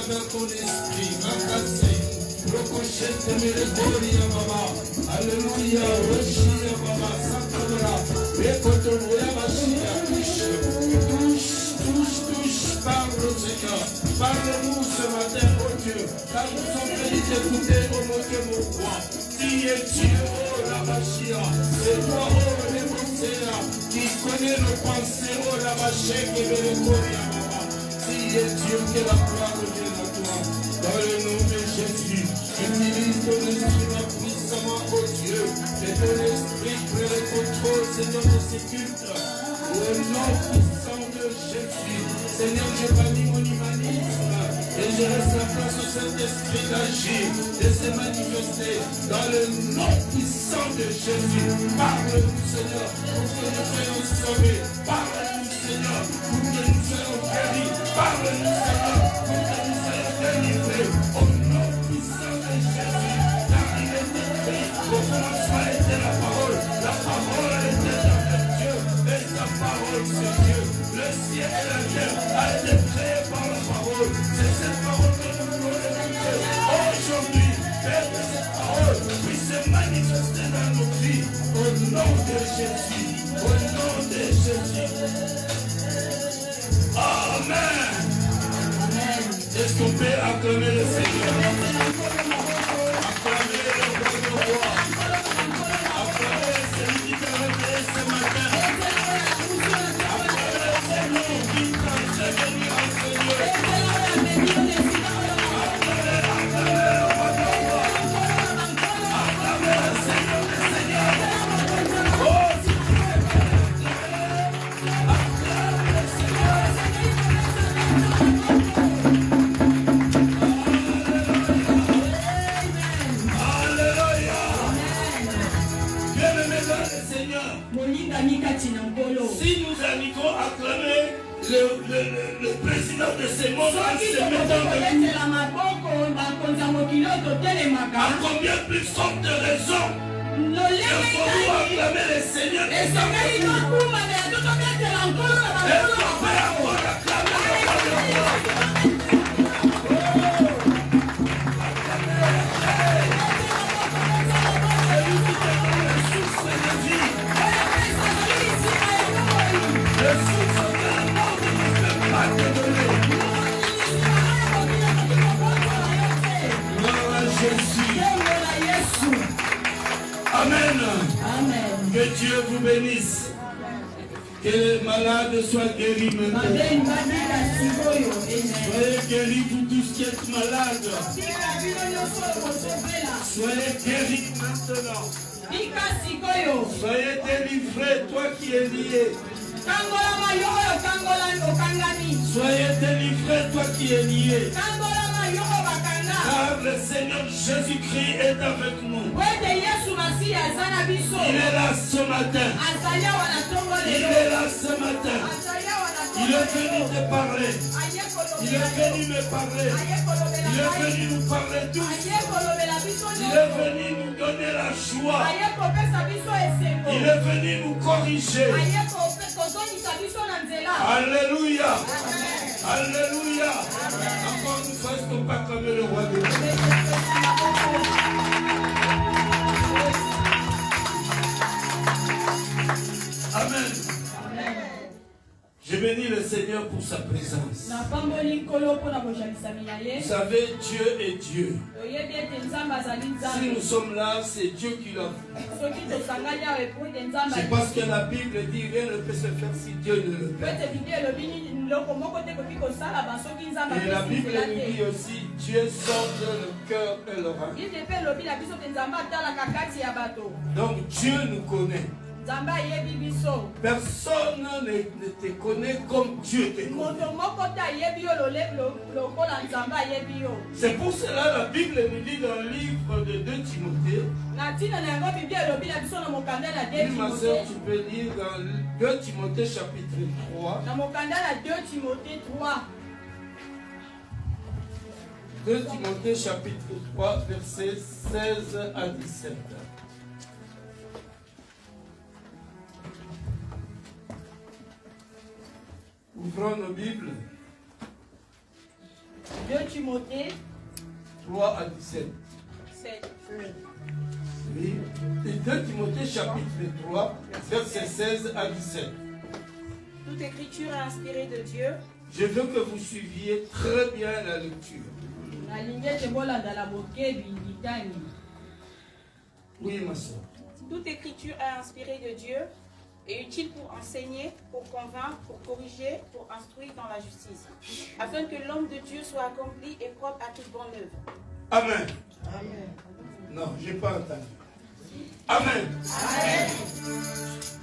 travers ton esprit. Alléluia. Touche, parle au Seigneur. Parle-nous ce matin, oh Dieu. Car nous sommes venus t'écouter, oh mon Dieu, mon roi. Qui est Dieu, oh la Machia. C'est toi, oh le Seigneur, qui connaît nos pensées, oh la Machia, qui veut le courir, maman. Qui est Dieu, que la gloire revienne à toi. Dans le nom de Jésus, utilise ton esprit puissamment, oh Dieu. Que ton esprit prenne le contrôle, Seigneur, de ces cultes. Au nom puissant de Jésus, Seigneur, je bannis mon humanisme et je laisse la place au Saint-Esprit d'agir, de se manifester dans le nom puissant de Jésus. Parle-nous, Seigneur, pour que nous soyons sauvés. Parle-nous, Seigneur, pour que nous soyons guéris. Parle-nous, Seigneur, pour que nous soyons délivrés. Au nom puissant de Jésus, car il est écrit, au commencement était la parole était dans le Dieu, et sa parole c'est Dieu. Le ciel et la terre a été créé par la parole. C'est cette parole que nous voulons écouter aujourd'hui. Et que cette parole puisse se manifester dans nos vies. Au nom de Jésus. Au nom de Jésus. Amen. Est-ce qu'on peut acclamer le Seigneur? Acclamer le roi de roi. Acclamer celui qui t'a réveillé ce matin. Si nous allons acclamer le président de ce monde, à combien plus forte de raisons faut-nous acclamer le Seigneur des Est-ce qu'on peut encore acclamer le roi de roi? Amen. Amen. Que Dieu vous bénisse. Que les malades soient guéris maintenant. Soyez guéris pour tous qui êtes malades. Soyez guéris maintenant. Soyez délivrés, toi qui es lié. Soyez délivrés, toi qui es lié. Car le Seigneur Jésus-Christ est avec nous. Il est là ce matin. Il est là ce matin. Il est venu te parler. Il est venu me parler. Il est venu nous parler tous. Il est venu nous donner la joie. Il est venu nous corriger. Alléluia. Alléluia. Encore une fois, est-ce qu'on peut acclamer le roi de Dieu? Amen. Je bénis le Seigneur pour sa présence. Vous savez, Dieu est Dieu. Si nous sommes là, c'est Dieu qui l'a fait. C'est parce que la Bible dit rien ne peut se faire si Dieu ne le fait. Et la Bible nous dit aussi, Dieu sonde le cœur et le rein. Donc Dieu nous connaît. Personne ne te connaît comme Dieu te connaît. C'est pour cela la Bible nous dit dans le livre de 2 Timothée. Ma soeur, tu peux lire dans 2 Timothée chapitre 3. 2 Timothée chapitre 3 versets 16 à 17. Ouvrons nos Bibles. 2 Timothée 3 à 17. 7. Oui. Et 2 Timothée chapitre 3, versets 16 à 17. Toute écriture est inspirée de Dieu. Je veux que vous suiviez très bien la lecture. Oui, ma soeur. Toute écriture est inspirée de Dieu et utile pour enseigner, pour convaincre, pour corriger, pour instruire dans la justice, afin que l'homme de Dieu soit accompli et propre à toute bonne œuvre. Amen. Amen. Non, je n'ai pas entendu. Amen. Amen.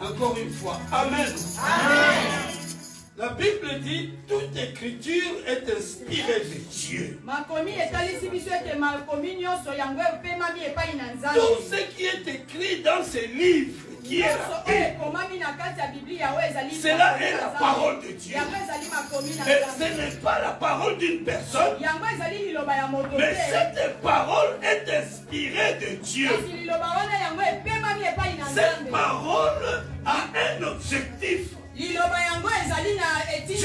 Encore une fois. Amen. Amen. La Bible dit toute écriture est inspirée de Dieu. Tout ce qui est écrit dans ces livres, qui est la Bible, cela est la parole de Dieu. Et ce n'est pas la parole d'une personne, mais cette parole est inspirée de Dieu. Cette parole a un objectif. Dieu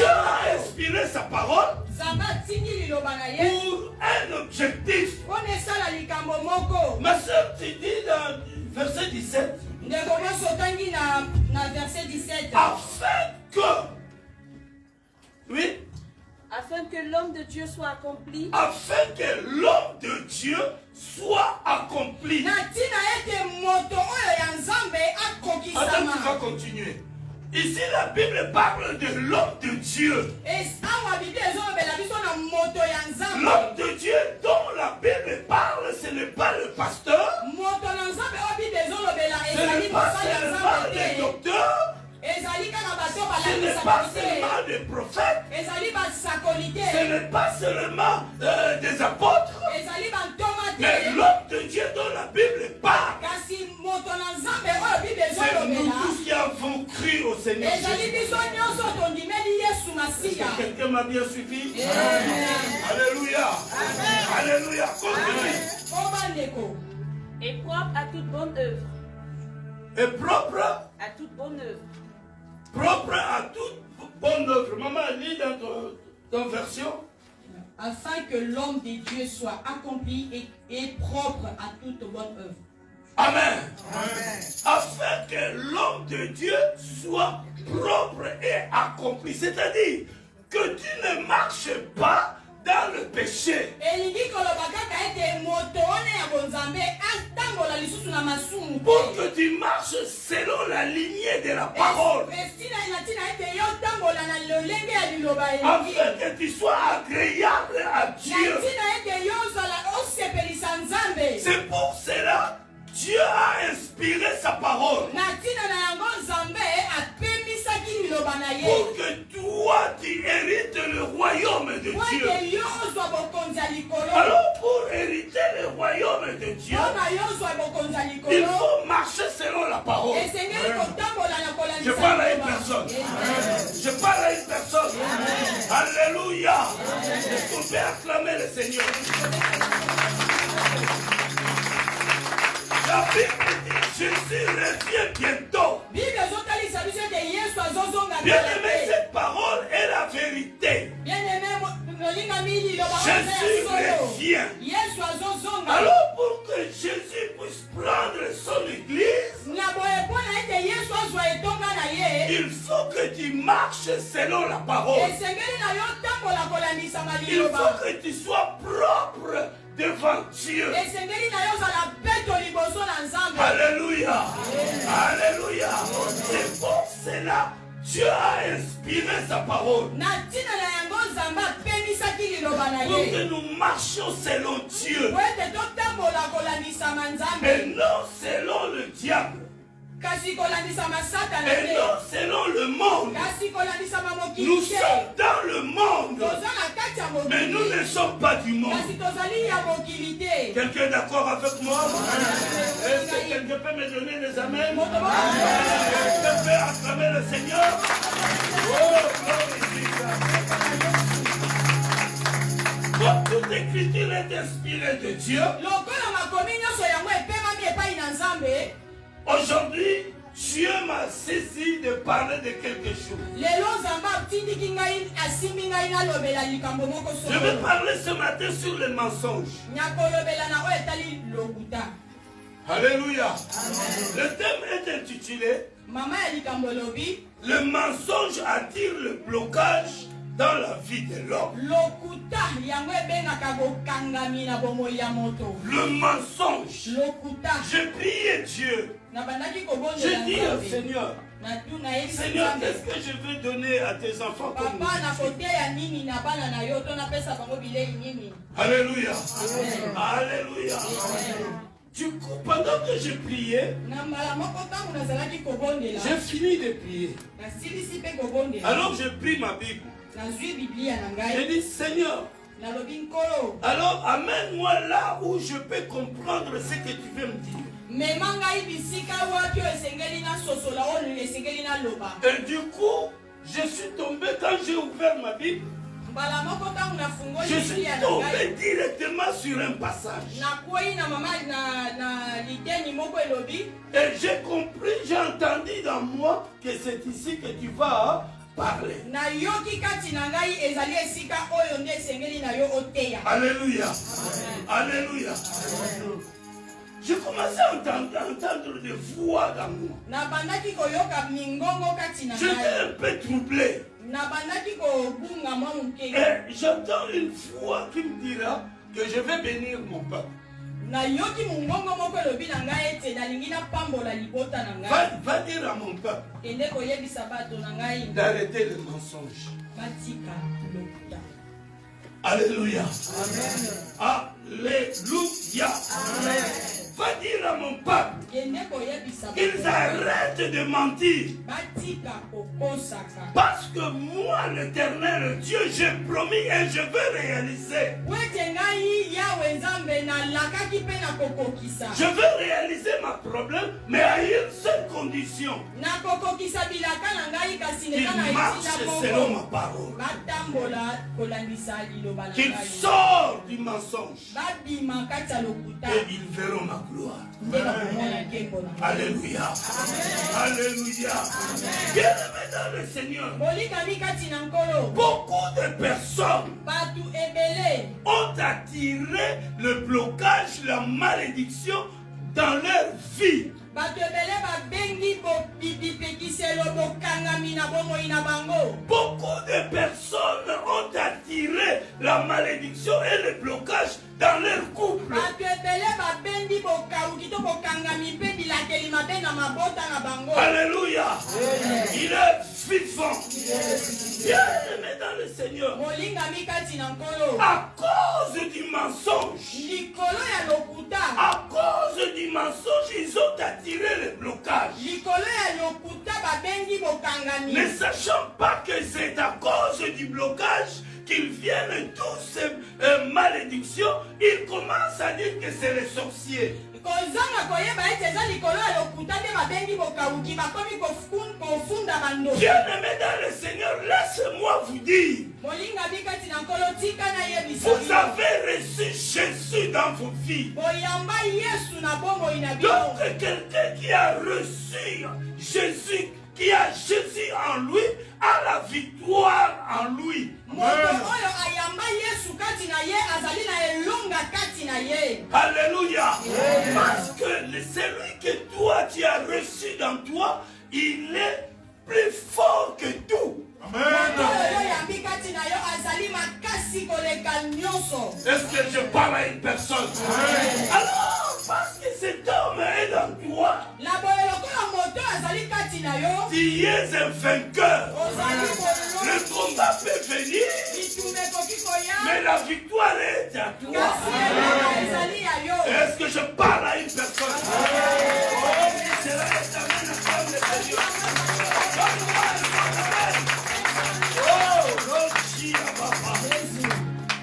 a inspiré sa parole pour un objectif. Ma soeur, tu dis dans verset 17, afin que l'homme de Dieu soit accompli. Afin que l'homme de Dieu soit accompli. Attends, tu vas continuer. Ici, la Bible parle de l'homme de Dieu. L'homme de Dieu dont la Bible parle, ce n'est pas le pasteur. Ce n'est pas seulement les docteurs. Ce n'est pas seulement des prophètes. Ce n'est pas seulement des apôtres. Mais l'homme de Dieu dont la Bible parle, c'est nous tous qui avons cru au Seigneur Jésus. Quelqu'un m'a bien suivi? Alléluia. Alléluia. Continue. Et propre à toute bonne œuvre. Et propre à toute bonne œuvre. Propre à toute bonne œuvre. Maman, lis dans ton version. Afin que l'homme de Dieu soit accompli et propre à toute bonne œuvre. Amen. Amen. Afin que l'homme de Dieu soit propre et accompli. C'est-à-dire que tu ne marches pas dans le péché. Pour que tu marches selon la lignée de la parole. Afin que tu sois agréable à Dieu. C'est pour cela que Dieu a inspiré sa parole. Pour que toi tu hérites le royaume de Dieu. Alors pour hériter le royaume de Dieu, il faut marcher selon la parole. Je parle à une personne. Je parle à une personne. Alléluia. On peut acclamer le Seigneur. La Bible dit Jésus revient bientôt. Bien-aimé, cette parole est la vérité. Jésus revient. Alors pour que Jésus puisse prendre son église, il faut que tu marches selon la parole. Il faut que tu sois propre devant Dieu. Alléluia. Alléluia. C'est pour cela Dieu a inspiré sa parole. Pour que nous marchions selon Dieu. Et non selon le diable. Et non selon le monde. Nous sommes dans le monde. Mais nous ne sommes pas du monde. Quelqu'un est d'accord avec moi? Est-ce que quelqu'un peut me donner des amens? Quelqu'un peut acclamer le Seigneur? Oh, comme toute écriture est inspirée de Dieu, aujourd'hui, Dieu m'a saisi de parler de quelque chose. Je vais parler ce matin sur les mensonges. Alléluia. Le thème est intitulé le mensonge attire le blocage dans la vie de l'homme. Le mensonge. Je prie Dieu. Je dis au Seigneur, Seigneur, qu'est-ce que je veux donner à tes enfants comme Alléluia. Alléluia. Du coup, pendant que je priais, j'ai fini de prier. Alors je pris ma Bible. J'ai dit, Seigneur, alors amène-moi là où je peux comprendre ce que tu veux me dire. Et du coup, je suis tombé quand j'ai ouvert ma Bible. Je suis tombé directement sur un passage. Et j'ai compris, j'ai entendu dans moi que c'est ici que tu vas parler. Alléluia. Alléluia. Je commençais à entendre des voix dans moi. J'étais un peu troublé. Et j'entends une voix qui me dira que je vais bénir mon peuple. Va dire à mon peuple d'arrêter le mensonge. Alléluia. Alléluia. Va dire à mon peuple qu'ils arrêtent de mentir. Parce que moi, l'Éternel Dieu, j'ai promis et je veux réaliser. Je veux réaliser ma problème, mais à une seule condition. Qu'il marche selon ma parole. Qu'il sort du mensonge. Et ils verront ma gloire. Alléluia. Alléluia. Bien-aimé dans le Seigneur, beaucoup de personnes ont attiré le blocage, la malédiction dans leur vie. Beaucoup de personnes ont attiré la malédiction et le blocage dans leur couple. Alléluia. Il est vivant. Bien-aimé dans le Seigneur. À cause du mensonge. À cause du mensonge, ils ont attiré le blocage. Ne sachant pas que c'est à cause du blocage qu'ils viennent tous ces malédictions, ils commencent à dire que c'est les sorciers. Bien-aimé dans le Seigneur, laissez-moi vous dire, vous avez reçu Jésus dans vos vies. Donc quelqu'un qui a reçu Jésus, qui a Jésus en lui, a la victoire en lui. Alléluia. Parce que celui que toi tu as reçu dans toi, il est plus fort que tout. Est-ce que je parle à une personne? Alors, parce que cet homme est dans toi, tu es un vainqueur. Le combat peut venir, mais la victoire est à toi. Est-ce que je parle à une personne?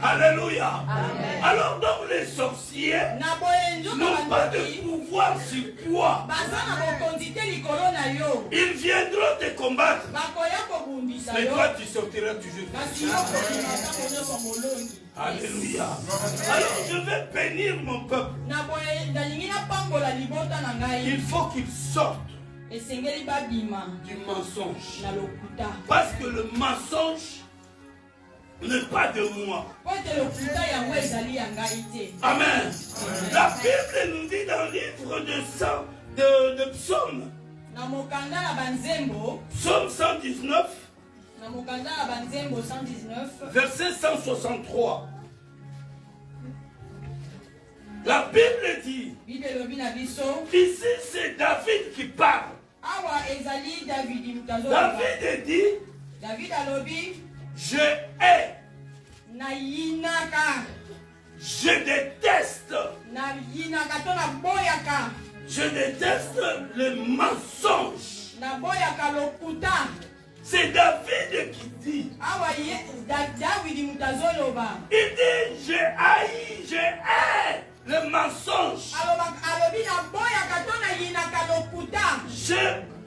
Alléluia. Amen. Alors donc les sorciers n'ont pas de pouvoir sur toi. Ils viendront te combattre. Mais toi tu sortiras toujours. Alléluia. Alors je vais bénir mon peuple. Il faut qu'il sorte esengeli babima du mensonge. na lokuta. Parce que le mensonge n'est pas de moi. Po ete lokuta yango ezali ya ngai te. Amen. La Bible nous dit dans le livre de Psaume, Na mokanda na banzembo, Psaume 119, na mokanda na banzembo 119, verset 163. La Bible dit, Bible elobi na biso, ici c'est David qui parle. awa ezali David mutazoba. David dit, David alobi, je hais, na yinaka, je déteste, na yinaka to na boyaka, je déteste le mensonge. na boyaka lokuta. C'est David qui dit, Awa David mutazoloba. il dit, je hais le mensonge. Alobi na boyaka to na yinaka lokuta. Je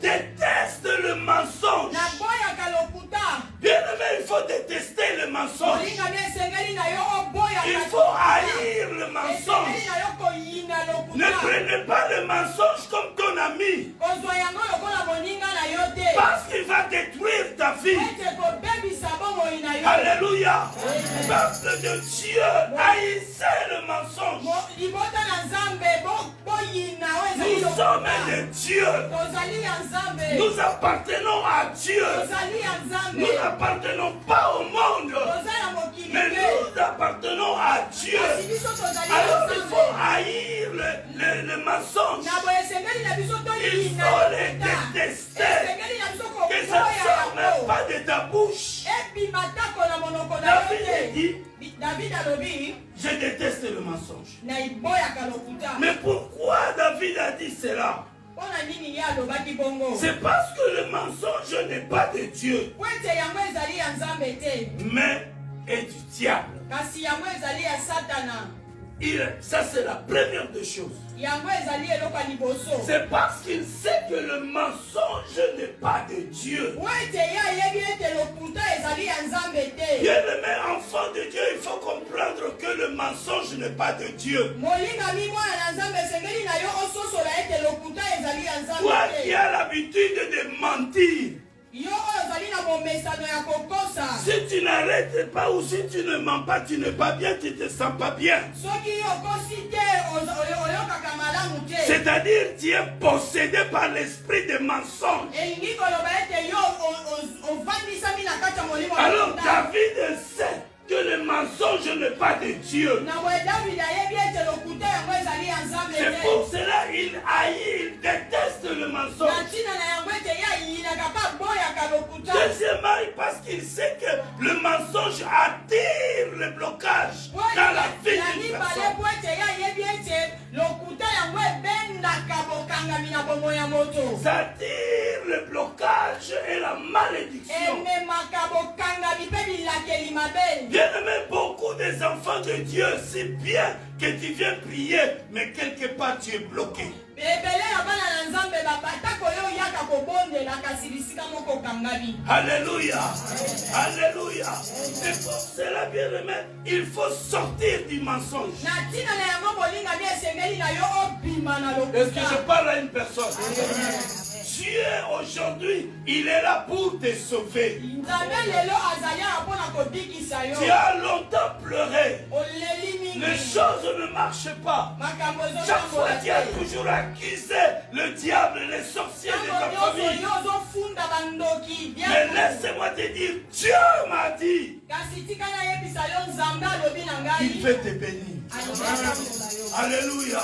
déteste le mensonge. Na boyaka lokuta. Bien aimé, il faut détester le mensonge. Olinga ne esengeli na yo oboyaka. Il faut haïr le mensonge. Esengeli na yo koyina Ne lokuta. prenez pas le mensonge comme ton ami. Kozwa yango lokola moninga na yo te. Parce qu'il va détruire ta vie. Ete kobebisa bomoi na yo. Alléluia. Peuple de Dieu, haïssez le mensonge. Libota na Nzambe boyina o ezali Nous sommes lokuta. de Dieu. Tozali ya Nzambe. Nous appartenons à Dieu. Tozali ya Nzambe. Nous n'appartenons pas au monde. Tozali ya mokili Mais te. nous appartenons à Dieu. Kasi biso tozali ya Alors il Nzambe. faut haïr le mensonge. Na boye esengeli na biso Il toyina faut les lokuta. détester. Esengeli na biso Que ça ne koboya sorte même yango. pas de ta bouche. Ebima tako na monoko na yo David te. dit, David alobi je déteste le mensonge. na iboyaka lokuta. Mais pourquoi David a dit cela? Mpona nini ye alobaki bongo? C'est parce que le mensonge n'est pas de Dieu, Po ete yango ezali ya Nzambe te. mais est du diable. Kasi yango ezali ya Satana. Ça c'est la première des choses. Yango ezali eloko ya liboso. C'est parce qu'il sait que le mensonge n'est pas de Dieu. Po ete ye ayebi ete lokuta ezali ya Nzambe te. Bien-aimé enfant de Dieu, il faut comprendre que le mensonge n'est pas de Dieu. Molingami mwana na Nzambe esengeli na yo ososola ete lokuta ezali ya Nzambe Toi qui te. as l'habitude de mentir, Yo oyo ozali na bomesano ya kokosa. si tu n'arrêtes pas ou si tu ne mens pas, tu n'es pas bien, tu ne te sens pas bien. Soki yo okosi te oyokaka malamu te. C'est-à-dire tu es possédé par l'esprit de mensonge. Elingi koloba ete yo ovandisami na kati ya molimo ya Alors lokuta. David sait que le mensonge n'est pas de Dieu. Na boye David ayebi ete lokuta yango ezali ya Nzambe C'est te. pour cela qu'il haït, il déteste le Na mensonge. ntina na yango ete ye ayinaka mpa boyaka lokuta. Deuxièmement, parce qu'il sait que le mensonge attire le blocage dans la vie Na d'une mibale personne. po ete ye ayebi ete lokuta yango ebendaka bokangami na bomoi ya moto. Ça attire le blocage et la malédiction. Ememaka bokangami mpe bilakeli mabe. Bien-aimé, beaucoup des enfants de Dieu, c'est bien que tu viens prier, mais quelque part tu es bloqué. Ebele ya bana na Nzambe babatako yo yaka kobondela kasi bisika moko okangami. Alléluia. Alléluia. Et pour cela, bien-aimé, il faut sortir du mensonge. Na ntina na yango bolingami esengeli na yo obima na Est-ce que je lokuta. parle à une personne? Dieu aujourd'hui, il est là pour te sauver. Nzambe lelo azali awa mpona kobikisa yo. Tu as longtemps pleuré. Oleli mingi. Les choses ne marchent pas. Makambo Chaque fois, ezotambola tu as te. toujours accusé le diable, les sorciers de ta Ntango nyonso famille. yo ozofunda bandoki Mais diable. laissez-moi te dire, Dieu m'a dit Kasi tika nayebisa yo Nzambe alobi na ngai. qu'il veut te bénir. Alingi atambola yo. Alléluia.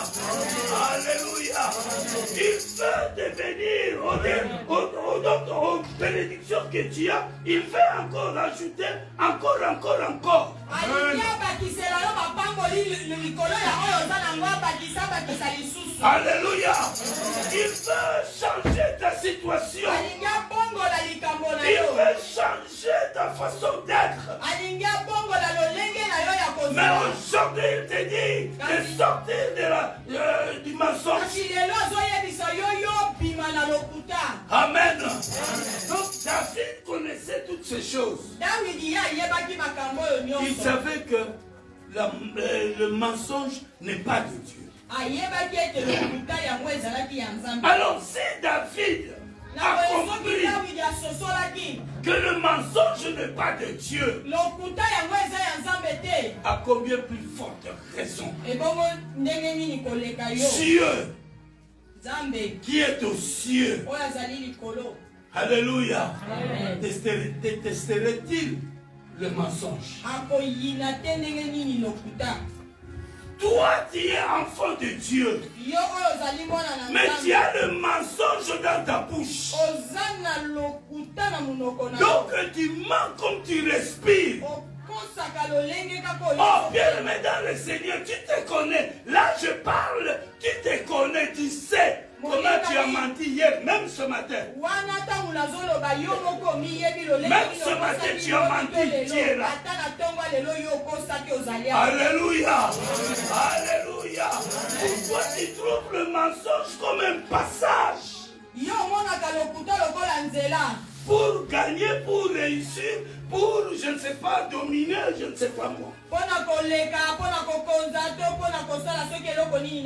Alléluia. Il veut te bénir aux bénédictions que tu as. Il veut encore rajouter, encore. Alingi abakisela yo bapamboli likolo ya oyo oza nango abakisa lisusu. Alléluia. Il veut changer ta situation. Alingi abongola likambo na Il yo. veut changer ta façon d'être. Alingi abongola lolenge na yo ya Mais kozala. aujourd'hui, il te dit de sortir du mensonge. Kasi lelo azoyebisa yo yo bima na lokuta. Amen. Donc David connaissait toutes ces choses. Dawidi ye ayebaki makambo oyo Il nyonso. savait que le mensonge n'est pas de Dieu. Alors si David a compris que le mensonge n'est pas de Dieu, à combien plus forte raison Dieu qui est aux cieux, alléluia, détesterait-il le mensonge? Toi, tu es enfant de Dieu, mais tu as le mensonge dans ta bouche. Donc tu mens comme tu respires. Oh, bien-aimé dans le Seigneur, tu te connais. Là, je parle, tu te connais, tu sais comment tu as menti hier, même ce matin. Même ce matin, tu as menti, tu es là. Alléluia. Alléluia. Pourquoi tu trouves le mensonge comme un passage? Pour gagner, pour réussir, pour, je ne sais pas, dominer, je ne sais pas moi.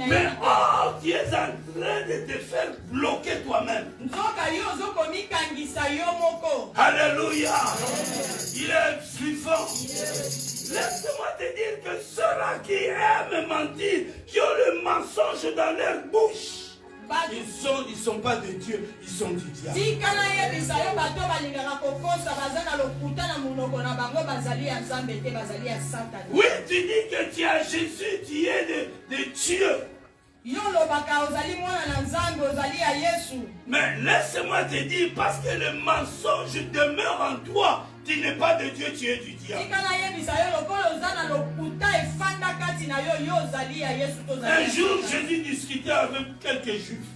Mais oh, tu es en train de te faire bloquer toi-même. Alléluia. Il est suivant. Laisse-moi te dire que ceux-là qui aiment mentir, qui ont le mensonge dans leur bouche, ils sont pas de Dieu, ils sont du diable. Oui, tu dis que tu as Jésus, tu es de Dieu. Mais laisse-moi te dire, parce que le mensonge demeure en toi, tu n'es pas de Dieu, tu es du diable. Un jour, Jésus discutait avec quelques juifs.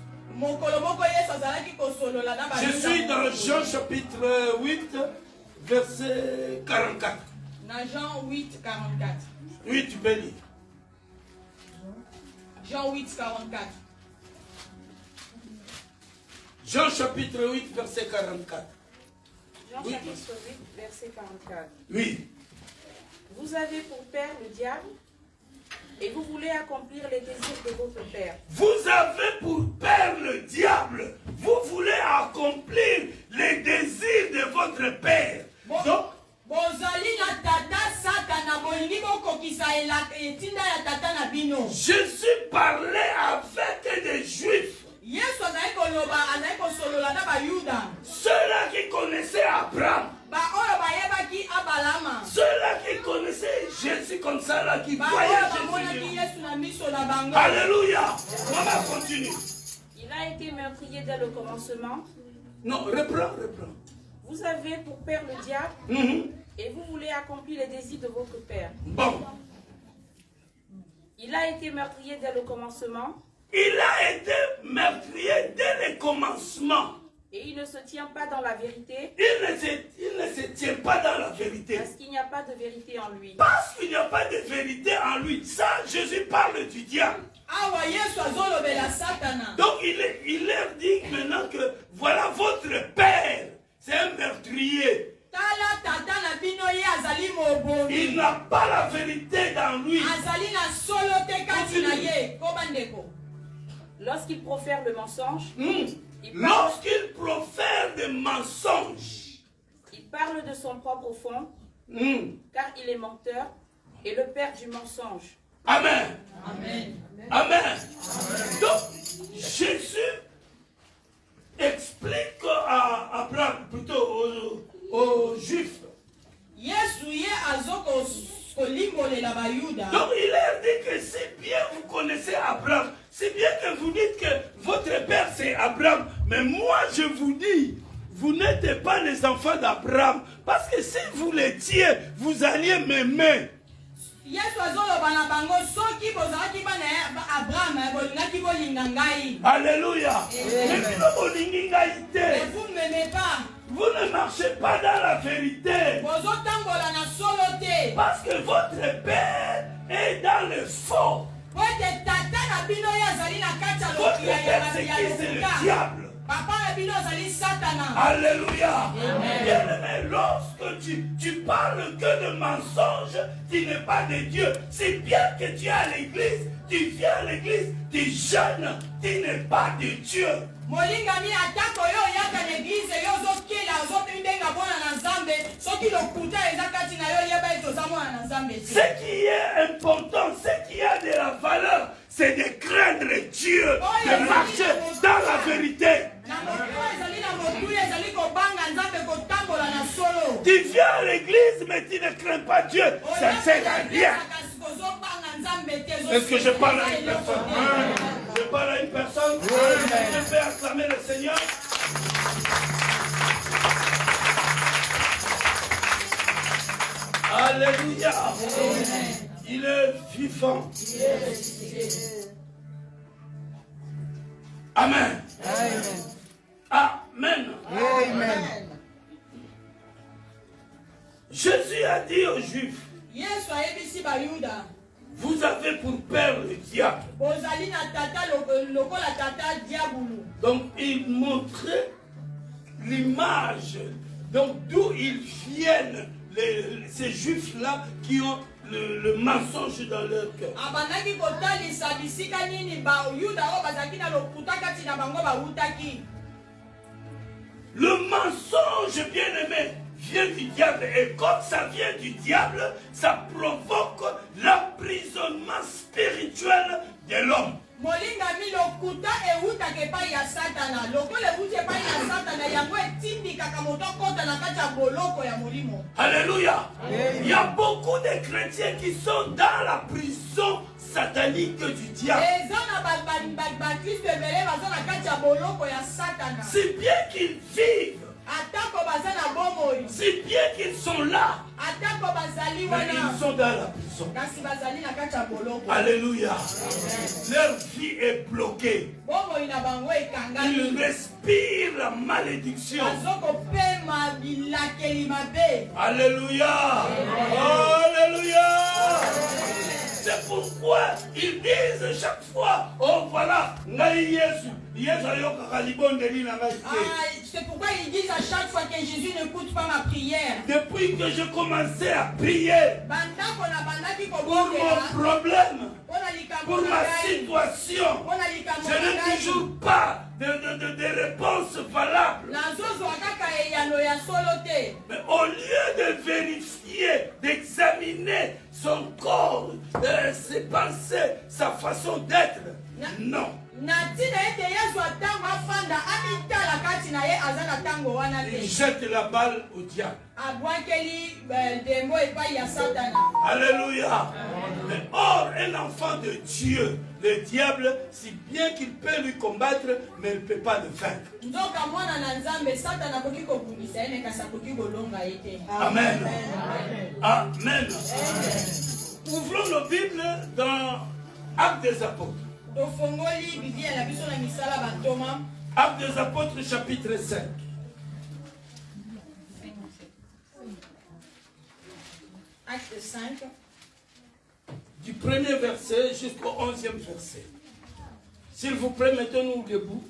Je suis dans Jean chapitre 8, verset 44. Jean 8, 44. Oui, tu peux lire. Jean 8, 44. Jean chapitre 8, verset 44. Jean chapitre 8, verset 44. Oui. Vous avez pour père le diable et vous voulez accomplir les désirs de votre père. Vous avez pour père le diable. Vous voulez accomplir les désirs de votre père. Donc, Jésus parlait avec des juifs. Ceux-là qui connaissaient Abraham. Ceux-là qui connaissaient Jésus comme ça, là, qui voyaient Jésus. Alléluia. Maman, continue. Il a été meurtrier dès le commencement. Non, reprends. Vous avez pour père le diable et vous voulez accomplir les désirs de votre père. Bon. Il a été meurtrier dès le commencement. Il a été meurtrier dès le commencement. Et il ne se tient pas dans la vérité. Il ne se tient pas dans la vérité. Parce qu'il n'y a pas de vérité en lui. Parce qu'il n'y a pas de vérité en lui. Ça, Jésus parle du diable. Donc il leur dit maintenant que voilà votre père. C'est un meurtrier. Il n'a pas la vérité dans lui. Lorsqu'il profère le mensonge, lorsqu'il profère des mensonges, il parle de son propre fond, car il est menteur et le père du mensonge. Amen. Amen. Amen. Donc, Jésus explique à Abraham, plutôt aux Juifs. Donc il leur dit que si bien vous connaissez Abraham, c'est bien que vous dites que votre père c'est Abraham, mais moi je vous dis, vous n'êtes pas les enfants d'Abraham, parce que si vous l'étiez, vous alliez m'aimer. Alléluia. Mais vous ne m'aimez pas. Vous ne marchez pas dans la vérité. Parce que votre père est dans le faux. Votre père c'est qui? C'est le diable. Alléluia. Bien-aimé, lorsque tu parles que de mensonges, tu n'es pas de Dieu. C'est bien que tu es à l'église, tu viens à l'église, tu jeûnes, tu n'es pas de Dieu. Ce qui est important, ce qui a de la valeur, c'est de craindre Dieu, de marcher dans la vérité. Tu viens à l'église, mais tu ne crains pas Dieu. Ça ne sert à rien. Est-ce que je parle à une personne? Je parle à une personne. Je vais acclamer le Seigneur. Alléluia. Il est vivant. Amen. Amen. Amen. Jésus a dit aux Juifs, vous avez pour père le diable. Donc il montrait l'image, donc d'où ils viennent, ces Juifs-là qui ont le mensonge dans leur cœur. Le mensonge, bien-aimé, vient du diable. Et comme ça vient du diable, ça provoque l'emprisonnement spirituel de l'homme. Alléluia. Il y a beaucoup de chrétiens qui sont dans la prison satanique du diable. C'est bien qu'ils vivent. C'est bien qu'ils sont là. Mais ils sont dans la prison. Alléluia. Leur vie est bloquée. Ils respirent la malédiction. Alléluia. Alléluia. C'est pourquoi ils disent chaque fois, oh voilà, c'est pourquoi ils disent à chaque fois que Jésus n'écoute pas ma prière. Depuis que j'ai commencé à prier pour mon problème, pour ma situation, je n'ai toujours pas de réponse valable. Mais au lieu de vérifier, d'examiner son corps, ses pensées, sa façon d'être, non. Il jette la balle au diable. Alléluia. Mais or, un enfant de Dieu, le diable, si bien qu'il peut lui combattre, mais il ne peut pas le vaincre. Amen. Amen. Ouvrons nos Bibles dans Actes des Apôtres. Actes des Apôtres, chapitre 5. Acte 5. Du premier verset jusqu'au 11e verset. S'il vous plaît, mettez-nous debout.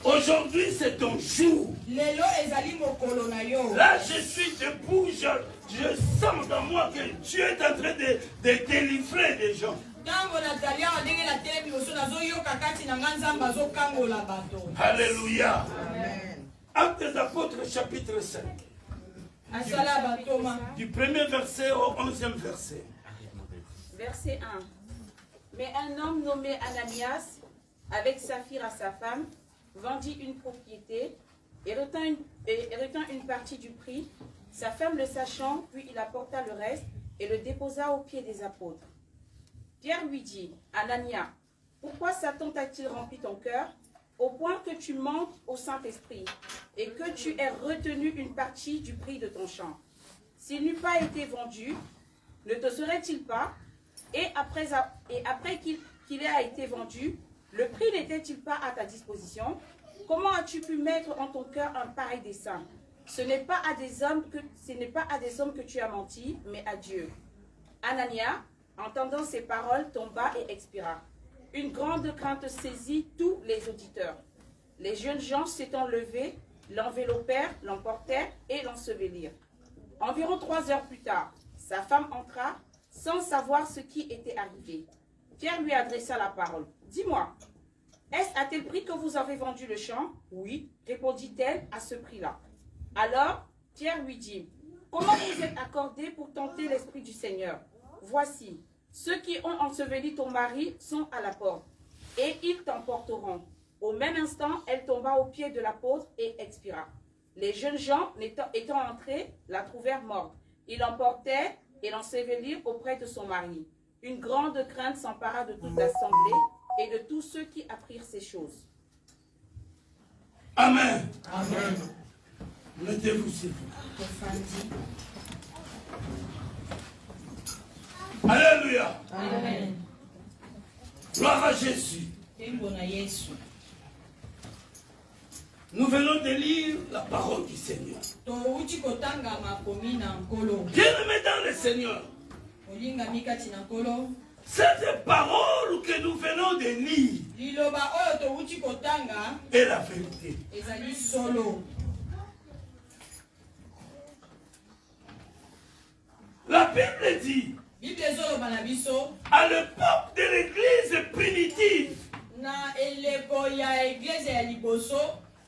Aujourd'hui, c'est ton jour. Là, je suis debout. Je sens dans moi que Dieu est en train de délivrer des gens. Alléluia. Actes des Apôtres, chapitre 5. Du premier verset au 11e verset. Verset 1. Mais un homme nommé Ananias, avec Saphira sa femme, vendit une propriété et retint une partie du prix. Sa femme le sachant, puis il apporta le reste et le déposa aux pieds des apôtres. Pierre lui dit, Anania, pourquoi Satan t'a-t-il rempli ton cœur au point que tu mentes au Saint-Esprit et que tu aies retenu une partie du prix de ton champ? S'il n'eût pas été vendu, ne te serait-il pas, et après qu'il ait été vendu, le prix n'était-il pas à ta disposition? Comment as-tu pu mettre en ton cœur un pareil dessein? Ce n'est pas à des hommes que tu as menti, mais à Dieu. Anania, entendant ces paroles, tomba et expira. Une grande crainte saisit tous les auditeurs. Les jeunes gens s'étant levés, l'enveloppèrent, l'emportèrent et l'ensevelirent. Environ 3 heures plus tard, sa femme entra sans savoir ce qui était arrivé. Pierre lui adressa la parole. « Dis-moi, est-ce à tel prix que vous avez vendu le champ ?»« Oui, répondit-elle, à ce prix-là. » Alors, Pierre lui dit, « Comment vous êtes accordé pour tenter l'Esprit du Seigneur? Voici, ceux qui ont enseveli ton mari sont à la porte, et ils t'emporteront. » Au même instant, elle tomba aux pieds de l'apôtre et expira. Les jeunes gens, étant entrés, la trouvèrent morte. Ils l'emportèrent et l'ensevelirent auprès de son mari. Une grande crainte s'empara de toute l'assemblée et de tous ceux qui apprirent ces choses. Amen. Amen. Mettez-vous s'il vous plaît. Alléluia. Amen. Gloire à Jésus. Nous venons de lire la parole du Seigneur. Bien-aimés dans le Seigneur, cette parole que nous venons de lire est la vérité. La Bible dit, à l'époque de l'église primitive,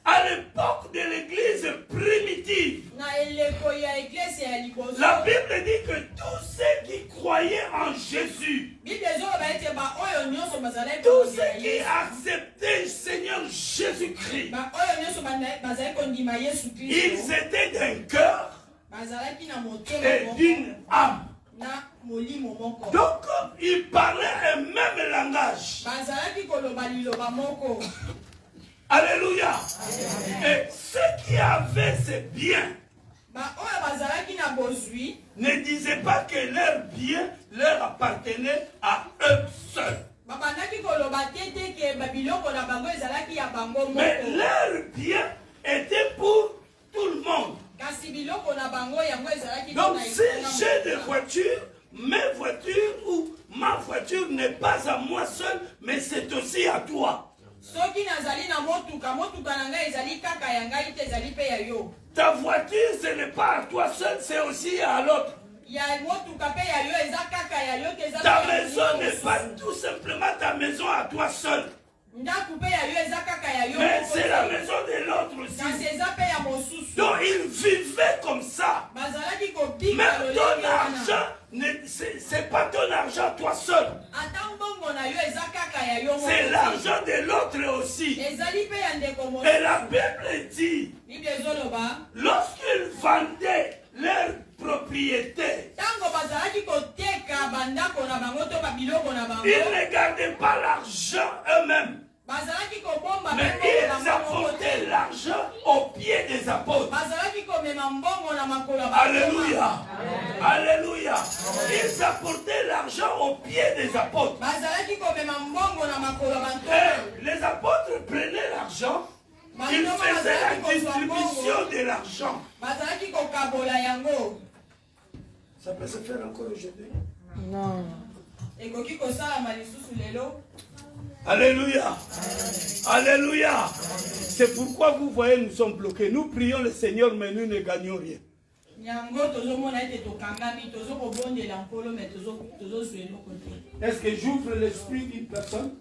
à l'époque de l'église primitive, la Bible dit que tous ceux qui croyaient en Jésus, tous ceux qui acceptaient le Seigneur Jésus-Christ, ils étaient d'un cœur et d'une âme. Donc, ils parlaient un même langage. Alléluia. Et ceux qui avaient ces biens ne disaient pas que leurs biens leur appartenaient à eux seuls. Mais leurs biens étaient pour tout le monde. Donc si j'ai des voitures, mes voitures ou ma voiture n'est pas à moi seul, mais c'est aussi à toi. Ta voiture, ce n'est pas à toi seul, c'est aussi à l'autre. Ta maison n'est pas tout simplement ta maison à toi seul. Mais c'est la maison de l'autre aussi. Donc ils vivaient comme ça. Même ton argent, c'est pas ton argent toi seul. C'est l'argent de l'autre aussi. Et la Bible dit, lorsqu'ils vendaient leur propriété, ils ne gardaient pas l'argent eux-mêmes. Mais ils apportaient l'argent aux pieds des apôtres. Alléluia. Alléluia. Ils apportaient l'argent aux pieds des apôtres. Et les apôtres prenaient l'argent. Ils faisaient la distribution de l'argent. Ça peut se faire encore aujourd'hui? Non. Alléluia. Alléluia. C'est pourquoi vous voyez, nous sommes bloqués. Nous prions le Seigneur, mais nous ne gagnons rien. Est-ce que j'ouvre l'esprit d'une personne?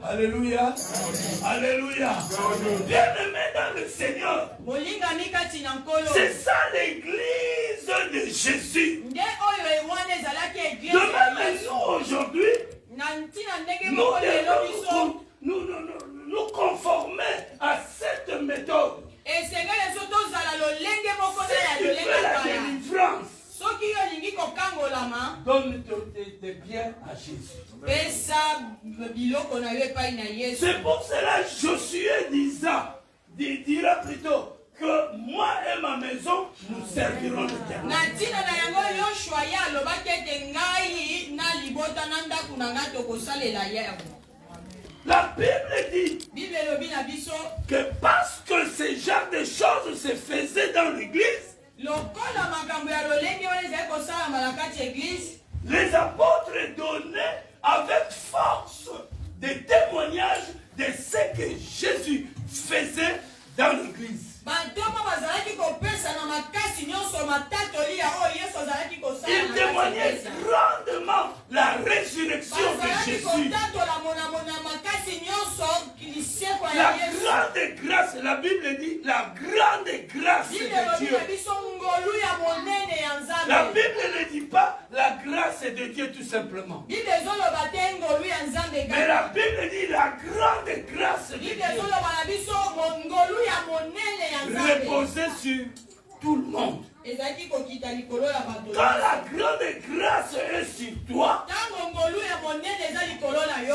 Alléluia. Alléluia. Bien-aimés dans le Seigneur, c'est ça l'église de Jésus. De même, nous aujourd'hui, nous nous conformer à cette méthode. Si tu fais la délivrance, donne tes biens à Jésus. C'est pour cela que Josué dira plutôt que moi et ma maison, nous servirons l'Éternel. La Bible dit que parce que ce genre de choses se faisaient dans l'église, les apôtres donnaient à avec force des témoignages de ce que Jésus faisait dans l'église. Il témoignait grandement la résurrection de Jésus. La grande grâce, la Bible dit la grande grâce de Dieu. La Bible ne dit pas la grâce de Dieu tout simplement. Mais la Bible dit la grande grâce de Dieu. Reposer sur tout le monde. Quand la grande grâce est sur toi,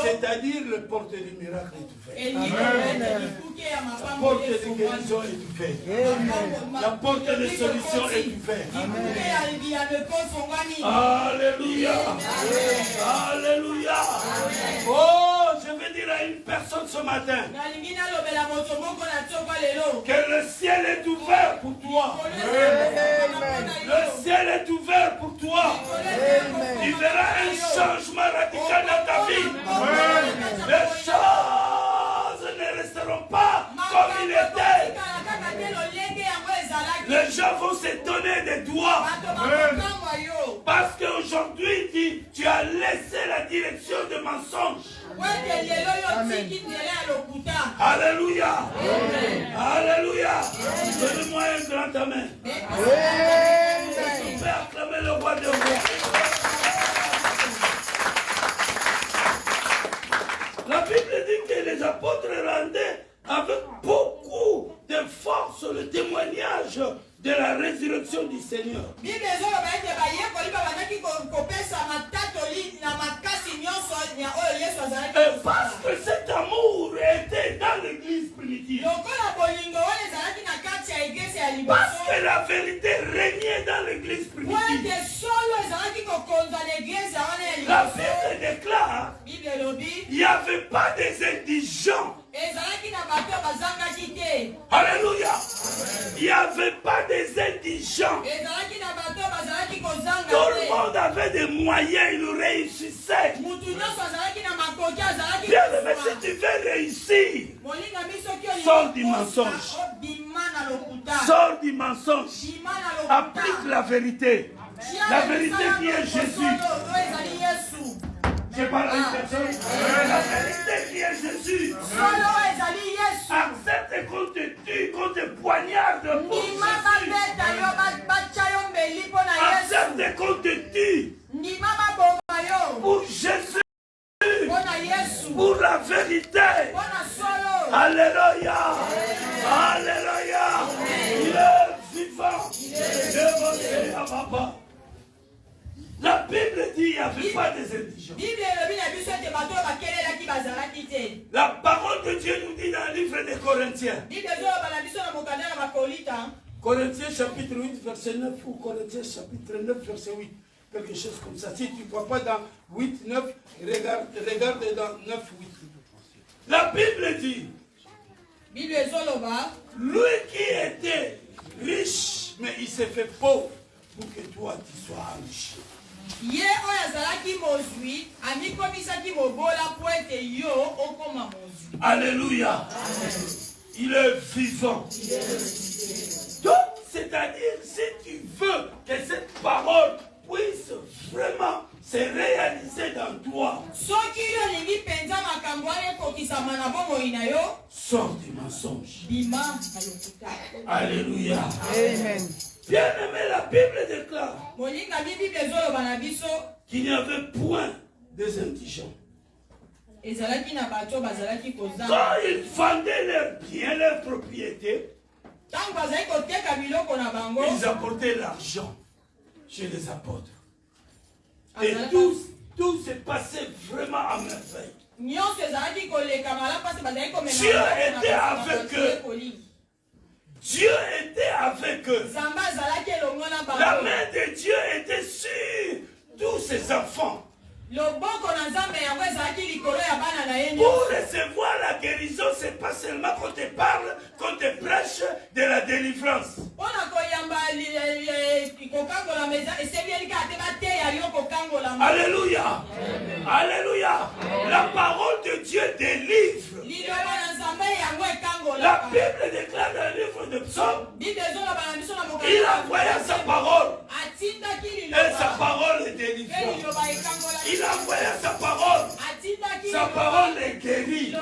c'est-à-dire le porte du miracle est ouvert. La porte de guérison est ouverte. La porte de solution est ouverte. Alléluia. Alléluia. Oh, je vais dire à une personne ce matin que le ciel est ouvert pour toi. Le ciel est ouvert pour toi. Tu verras un changement radical dans ta vie. Les choses ne resteront pas comme il était. Les gens vont s'étonner de toi. Parce qu'aujourd'hui, tu as laissé la direction de mensonge. Alléluia. Alléluia. Donne-moi un grand amen. Tu peux acclamer le roi des rois. La Bible dit que les apôtres rendaient avec beaucoup de force le témoignage de la résurrection du Seigneur. Et parce que cet amour était dans l'église primitive. Parce que la vérité régnait dans l'église primitive. La Bible déclare il n'y avait pas des indigents. Alléluia. Il n'y avait pas des indigents. Tout le monde avait des moyens, il réussissait. Bien aimé, si tu veux réussir, sors du mensonge. Sors du mensonge. Applique la vérité. La vérité qui est Jésus. Je parle à une personne. La vérité qui est Jésus. Accepte qu'on te tue, qu'on te poignarde pour Jésus. Accepte qu'on te tue pour Jésus. Pour la vérité. Alléluia. Alléluia. Il est vivant. Il est papa. La Bible dit qu'il n'y avait pas des indigents. La parole de Dieu nous dit dans le livre des Corinthiens. Corinthiens chapitre 8 verset 9 ou Corinthiens chapitre 9 verset 8. Quelque chose comme ça. Si tu ne vois pas dans 8, 9, regarde dans 9, 8. La Bible dit, lui qui était riche, mais il s'est fait pauvre pour que toi tu sois riche. Alléluia. Il est vivant. Donc, c'est-à-dire, si tu veux que cette parole puisse vraiment se réaliser dans toi, sors du mensonge. Alléluia. Amen. Bien aimé, la Bible déclare qu'il n'y avait point des indigents. Quand ils vendaient leurs biens, leurs propriétés, ils apportaient l'argent chez les apôtres. Et tout s'est passé vraiment à merveille. Dieu était avec eux. Dieu était avec eux. La main de Dieu était sur tous ses enfants. Pour recevoir la guérison, ce n'est pas seulement qu'on te parle, qu'on te prêche de la délivrance. Alléluia. Alléluia. La parole de Dieu délivre. La Bible déclare dans le livre de Psaume, il envoya sa parole. Et sa parole est délivrée. Il envoya sa parole. Sa parole est guérie.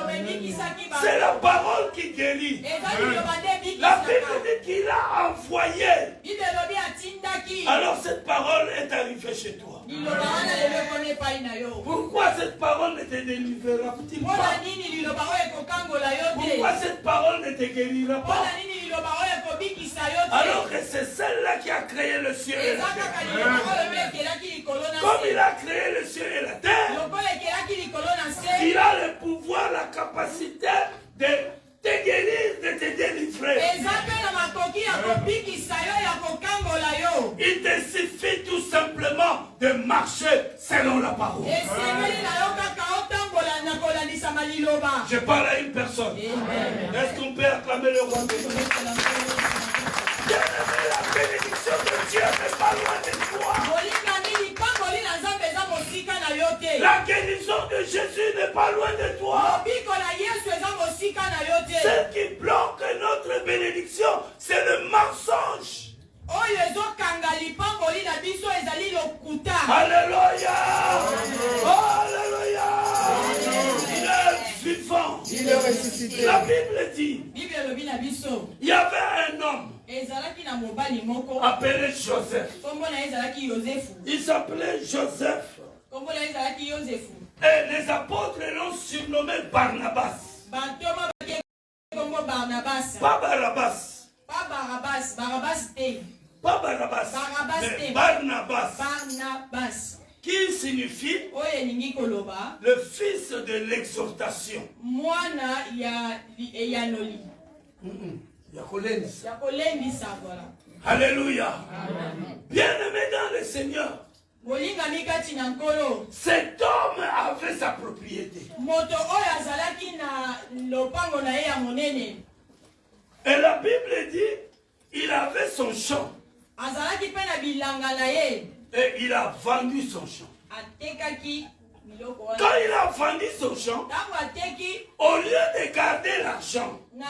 C'est la parole qui guérit. La Bible dit qu'il a envoyé. Alors cette parole est arrivée chez toi. Pourquoi cette parole ne te délivrera-t-il pas? Pourquoi cette parole ne te guérira pas? Alors que c'est celle-là qui a créé le ciel et la terre. Comme il a créé le ciel et la terre, il a le pouvoir, la capacité de te guérir, de te délivrer. Il te suffit tout simplement de marcher selon la parole. Je parle à une personne. Est-ce qu'on peut acclamer le roi de Dieu? La bénédiction de Dieu n'est pas loin de toi. La guérison de Jésus n'est pas loin de toi. Ce qui bloque notre bénédiction, c'est le mensonge. Alléluia. Alléluia. Il est vivant. Il est ressuscité. La Bible dit, il y avait un homme appelé Joseph. Il s'appelait Joseph. Et les apôtres l'ont surnommé Barnabas. Pas Barabbas. Pas Barabbas. Mais Barnabas. Qui signifie le fils de l'exhortation. Alléluia. Bien-aimé dans le Seigneur, cet homme avait sa propriété. Et la Bible dit, il avait son champ. Et il a vendu son champ. Quand il a vendu son champ, au lieu de garder l'argent, il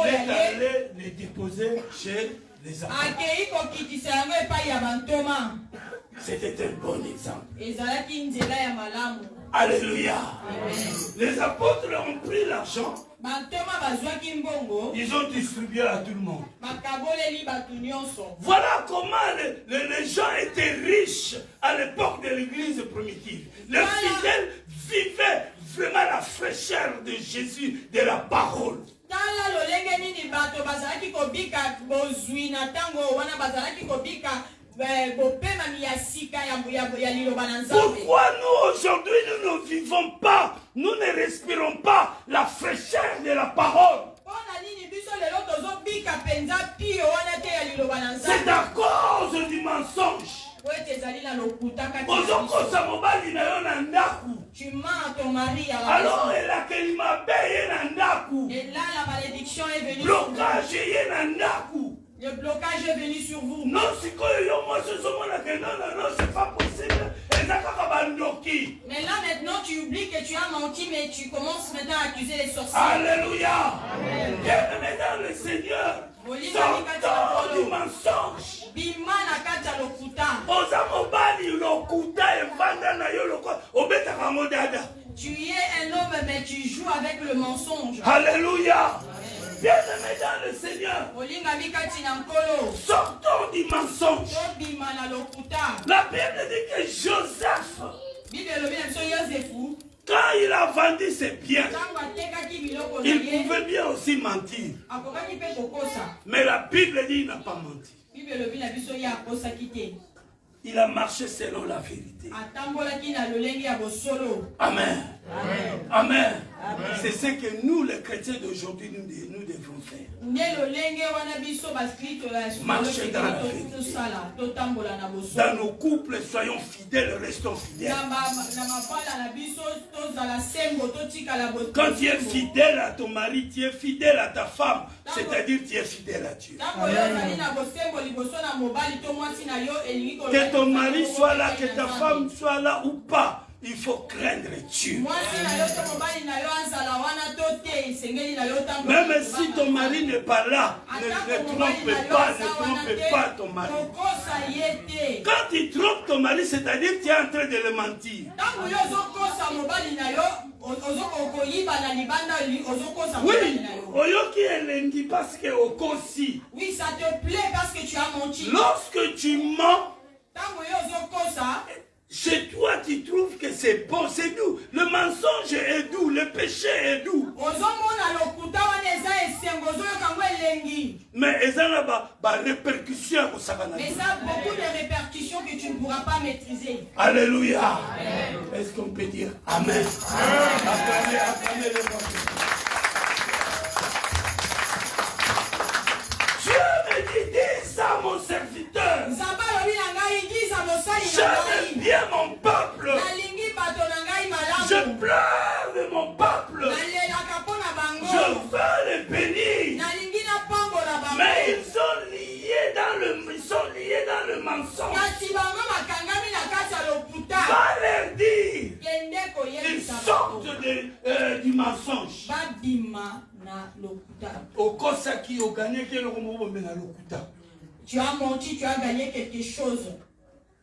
est allé le déposer chez les apôtres. C'était un bon exemple. Alléluia. Les apôtres ont pris l'argent. Ils ont distribué à tout le monde. Voilà comment les gens étaient riches à l'époque de l'église primitive. Les fidèles vivaient vraiment la fraîcheur de Jésus, de la parole. Pourquoi nous aujourd'hui nous ne vivons pas, nous ne respirons pas la fraîcheur de la parole? C'est à cause du mensonge. Tu mens à ton mari à la alors maison. Et là la malédiction est venue sur vous. Le blocage est venu sur vous. Non, c'est pas possible. Mais là maintenant tu oublies que tu as menti, mais tu commences maintenant à accuser les sorciers. Alléluia. Bienvenue dans le Seigneur. Sortons du mensonge. Tu es un homme, mais tu joues avec le mensonge. Alléluia. Bien-aimé dans le Seigneur, sortons du mensonge. La Bible dit que Joseph, quand il a vendu ses biens, il pouvait bien aussi mentir. Mais la Bible dit qu'il n'a pas menti. Il a marché selon la vérité. Amen. Amen. Amen. C'est ce que nous, les chrétiens d'aujourd'hui, nous devons faire. Marcher dans la vérité. Dans nos couples, soyons fidèles, restons fidèles. Quand tu es fidèle à ton mari, tu es fidèle à ta femme, c'est-à-dire tu es fidèle à Dieu. Que ton mari soit là, que ta femme soit là ou pas, il faut craindre Dieu. Même si ton mari n'est pas là, ne trompe pas ton mari. Quand tu trompes ton mari, c'est-à-dire que tu es en train de le mentir. Oui, oyoki elengi parce que okosi. Oui, ça te plaît parce que tu as menti. Lorsque tu mens, chez toi, tu trouves que c'est bon, c'est doux. Le mensonge est doux, le péché est doux. Mais ça a répercussion. Mais ça a beaucoup de répercussions que tu ne pourras pas maîtriser. Alléluia. Est-ce qu'on peut dire Amen? Acclamez le prophète. Dieu me dit, dis ça mon serviteur. J'aime bien mon peuple. Je pleure de mon peuple. Je veux les bénir. Mais ils sont liés dans le mensonge. Va leur dire. Ils sortent du mensonge. Tu as menti, tu as gagné quelque chose.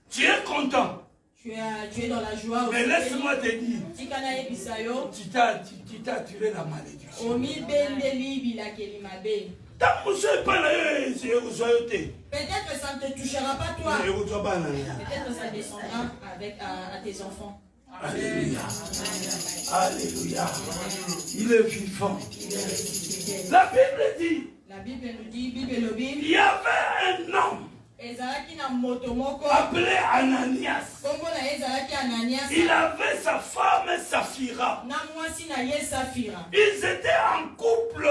Tu es content. Tu es dans la joie. Mais laisse-moi te dire. Tu t'as attiré la malédiction. Peut-être que ça ne te touchera pas toi. Peut-être que ça descendra avec, à tes enfants. Alléluia. Alléluia. Il est vivant. La Bible dit. La Bible nous dit, il y avait un homme appelé Ananias. Il avait sa femme Saphira. Ils étaient en couple.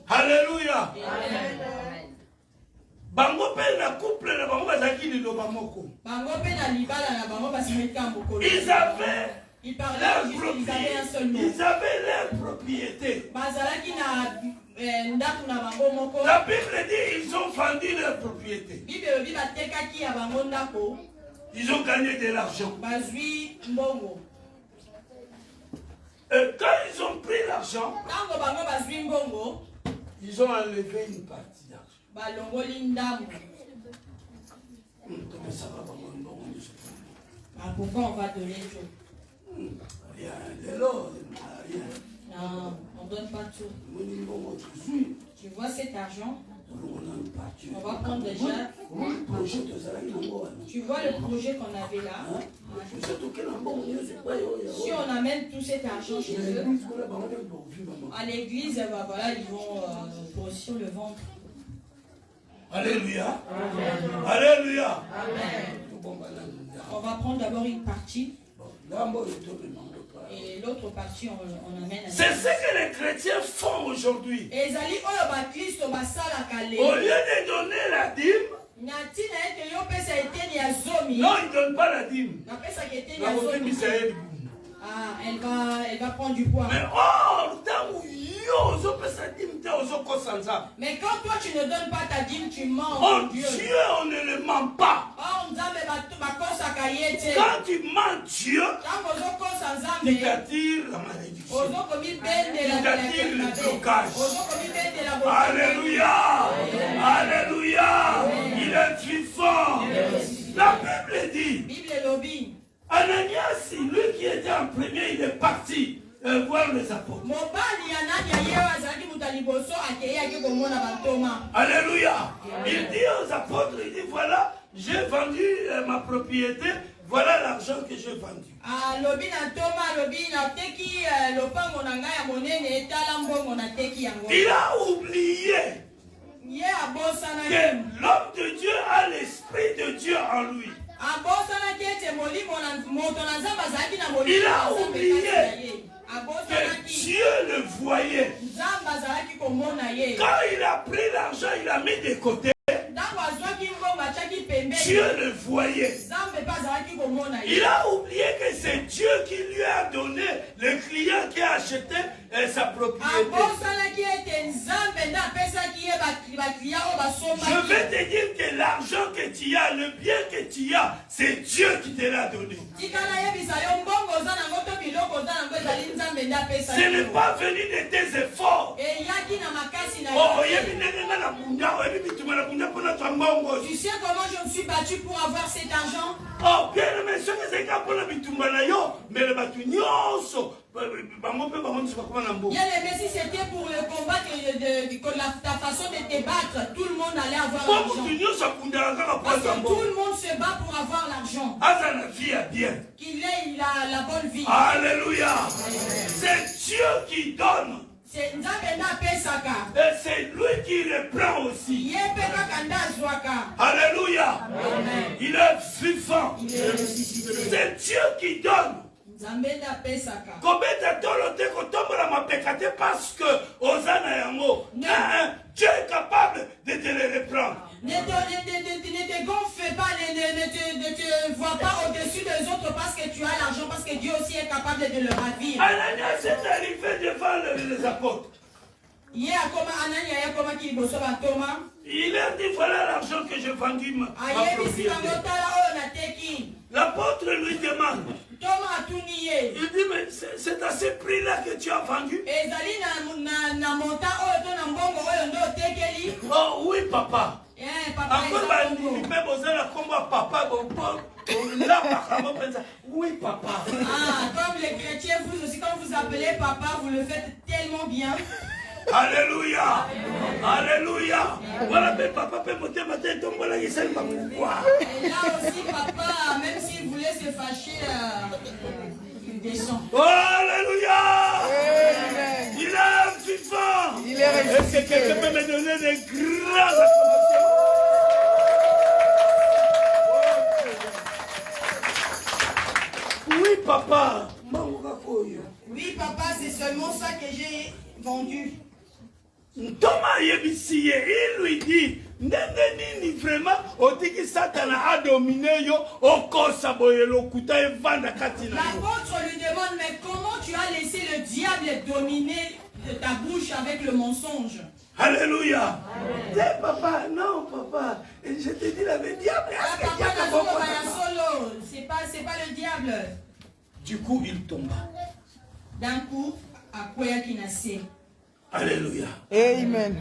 Alléluia. Bango pe na couple na bango bazaki liloba moko. Ils avaient leur propriété. La Bible dit ils ont vendu leur propriété. Ils ont gagné de l'argent. Quand ils ont pris l'argent, ils ont enlevé une partie d'argent. Pourquoi on va donner tout? Rien, de l'or, rien. Non, on ne donne pas tout. Tu vois cet argent? On va prendre déjà. Tu vois le projet qu'on avait là? Si on amène tout cet argent chez eux, à l'église, voilà, ils vont grossir le ventre. Alléluia. Alléluia. Amen. On va prendre d'abord une partie. Et l'autre partie, on amène à c'est ce que les chrétiens font aujourd'hui. Au lieu de donner la dîme, non, ils ne donnent pas la dîme. Elle va prendre du poids. Mais quand toi tu ne donnes pas ta dîme, tu mens. Oh Dieu, on ne le ment pas. Quand tu mens Dieu, tu t'attires la malédiction. Tu t'attires le blocage. Alléluia. Alléluia. Il est vivant. La Bible dit, Ananias, lui qui était en premier, il est parti voir les apôtres. Alléluia. Il dit aux apôtres, il dit voilà, j'ai vendu ma propriété, voilà l'argent que j'ai vendu. Il a oublié que l'homme de Dieu a l'esprit de Dieu en lui. Il a oublié mis de côté, Dieu le voyait. Il a oublié que c'est Dieu qui lui a donné le client qui a acheté sa propriété. Je vais te dire que l'argent que tu as, le bien que tu as, c'est Dieu qui te l'a donné. Ce n'est pas venu de tes efforts. Tu sais comment je me suis battu pour avoir cet argent? Oh, bien aimé, ce que c'est pour la bitumbanayo, mais le batunyoso. Bien aimé, si c'était pour le combat, ta façon de te battre, tout le monde allait avoir l'argent. Parce que tout le monde se bat pour avoir l'argent. Qu'il ait la bonne vie. Alléluia. C'est Dieu qui donne. C'est et c'est lui qui reprend aussi. Alléluia. Amen. Il est vivant. C'est Dieu qui donne. Parce que Dieu est capable de te le reprendre. Ne te gonfle pas, ne te vois pas au-dessus des autres parce que tu as l'argent, parce que Dieu aussi est capable de le ravir. Ananias est arrivé devant les apôtres. Il a dit voilà l'argent que j'ai vendu ma propriété. L'apôtre lui demande. Il dit mais c'est à ce prix-là que tu as vendu? Oh oui papa. Oui papa. Comme les chrétiens, vous aussi quand vous appelez papa, vous le faites tellement bien. Alléluia. Alléluia. Voilà, mais papa peut monter ma tête, donc voilà, il sait pas pourquoi. Et là aussi, papa, même s'il voulait se fâcher, il descend. Oh, alléluia. Il est vivant. Est-ce que quelqu'un peut me donner des grands acclamations? Oui, papa. Oui, papa, c'est seulement ça que j'ai vendu. Thomas Yebisiye, il lui dit, Ndengenini vraiment, otiki Satan a dominé yo, okosa boyelo kuta e vanda katina. L'apôtre lui demande, mais comment tu as laissé le diable dominer ta bouche avec le mensonge? Alléluia. Papa, non papa, je te dis la diable. C'est pas le diable. Du coup, il tomba. D'un coup, à quoi qu'il n'a sait. Alléluia. Amen.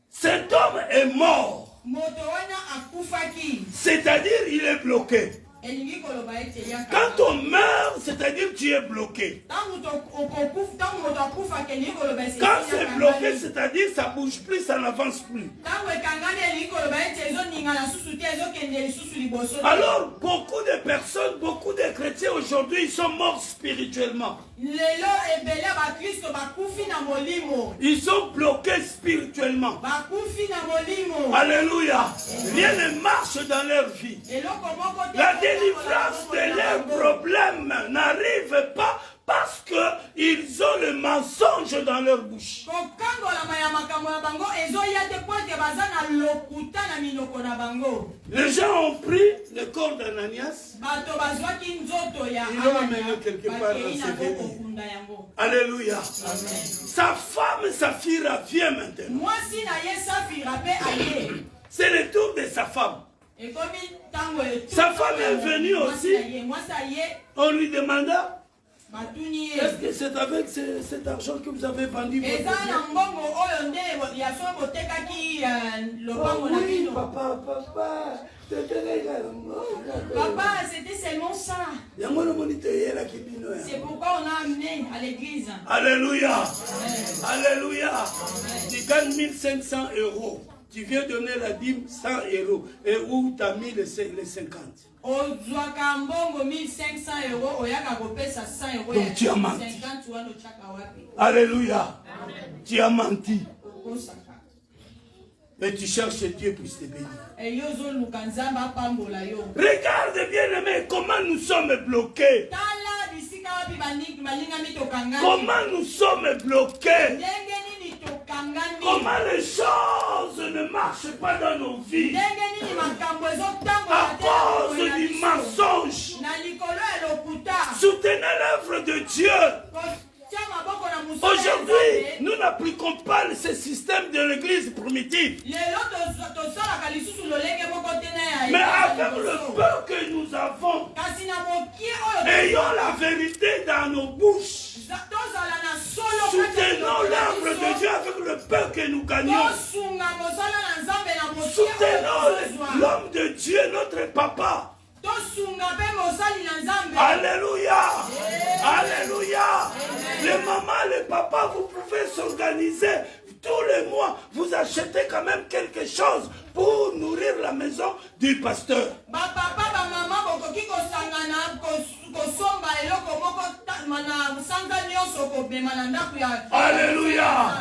Cet homme est mort. C'est-à-dire il est bloqué. Quand on meurt, c'est-à-dire tu es bloqué. Quand c'est bloqué, c'est-à-dire ça ne bouge plus, ça n'avance plus. Alors, beaucoup de personnes, beaucoup de chrétiens aujourd'hui, ils sont morts spirituellement. Ils sont bloqués spirituellement. Alléluia. Rien ne marche dans leur vie. La délivrance de leurs problèmes n'arrive pas parce qu'ils ont le mensonge dans leur bouche. Les gens ont pris le corps d'Ananias. Ils l'ont amené quelque part dans Alléluia. Sa femme, Saphira, vient maintenant. C'est le tour de sa femme. Sa femme est venue aussi. On lui demanda, est-ce que c'est avec cet argent que vous avez vendu votre bien? Oui, papa. Papa, c'était seulement ça. C'est pourquoi on a amené à l'église. Alléluia. Alléluia. Tu gagnes 1500 €. Tu viens donner la dîme 100 €. Et où tu as mis les 50? Donc tu as menti. Alléluia. Tu as menti. Et tu cherches Dieu pour te bénir. Regarde bien aimé comment nous sommes bloqués. Comment nous sommes bloqués. Comment les choses ne marchent pas dans nos vies à cause du mensonge. Soutenez l'œuvre de Dieu. Aujourd'hui, nous n'appliquons pas ce système de l'église primitive. Mais avec le peu que nous avons, ayons la vérité dans nos bouches. Soutenons l'œuvre de Dieu avec le peu que nous gagnons. Soutenons l'homme de Dieu, notre papa. Alléluia. Alléluia. Les mamans, les papas, vous pouvez s'organiser. Tous les mois, vous achetez quand même quelque chose pour nourrir la maison du pasteur. Alléluia.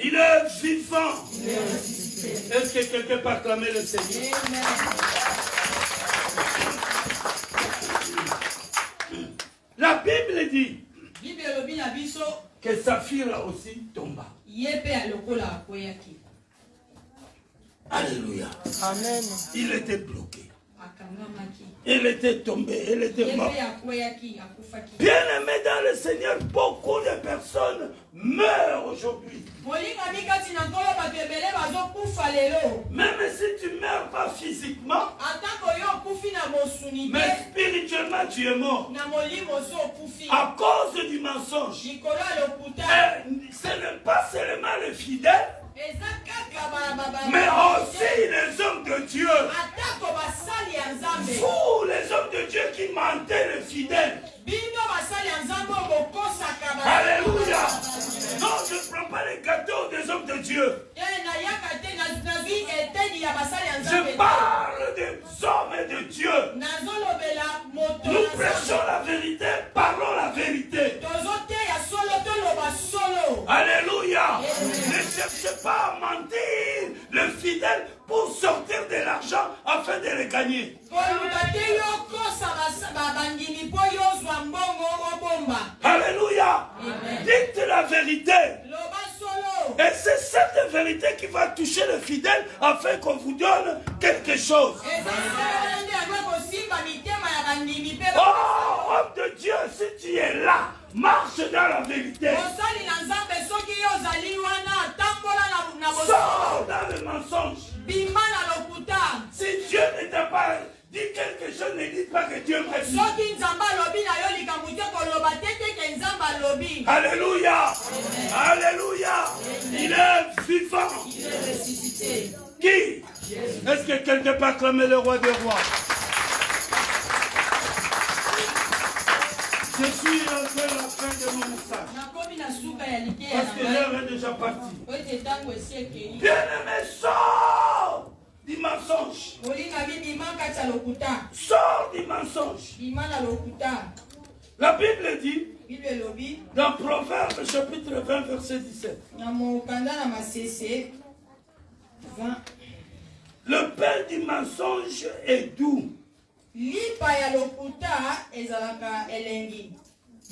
Il est vivant. Est-ce que quelqu'un peut acclamer le Seigneur? La Bible dit que Saphira aussi tomba. Alléluia. Amen. Il était bloqué. Elle était tombée, elle était morte. Bien aimé dans le Seigneur, beaucoup de personnes meurent aujourd'hui. Même si tu ne meurs pas physiquement, mais spirituellement tu es mort. À cause du mensonge. Ce n'est pas seulement les fidèles, mais aussi les hommes de Dieu. Vous, les hommes de Dieu qui mentez les fidèles. Alléluia. Non, je ne prends pas les gâteaux des hommes de Dieu. Je parle des hommes et de Dieu. Nous prêchons la vérité, parlons la vérité. Alléluia. Ne cherchez pas à mentir les fidèles pour sortir de l'argent afin de les gagner. Alléluia. Dites la vérité. Et c'est cette vérité qui va toucher les fidèles afin qu'on vous donne quelque chose. Oh, homme de Dieu, si tu es là, marche dans la vérité. Sors dans le mensonge. Si Dieu ne t'a pas dit quelque chose, ne dis pas que Dieu m'a dit. Alléluia. Alléluia. Il est vivant. Il est ressuscité. Qui? Est-ce que quelqu'un peut acclamer le roi des rois? Je suis en train de la fin de mon message. Parce que l'heure est déjà partie. Bien-aimé, sors du mensonge. Sors du mensonge. La Bible dit, dans Proverbes chapitre 20, verset 17. Le pain du mensonge est doux.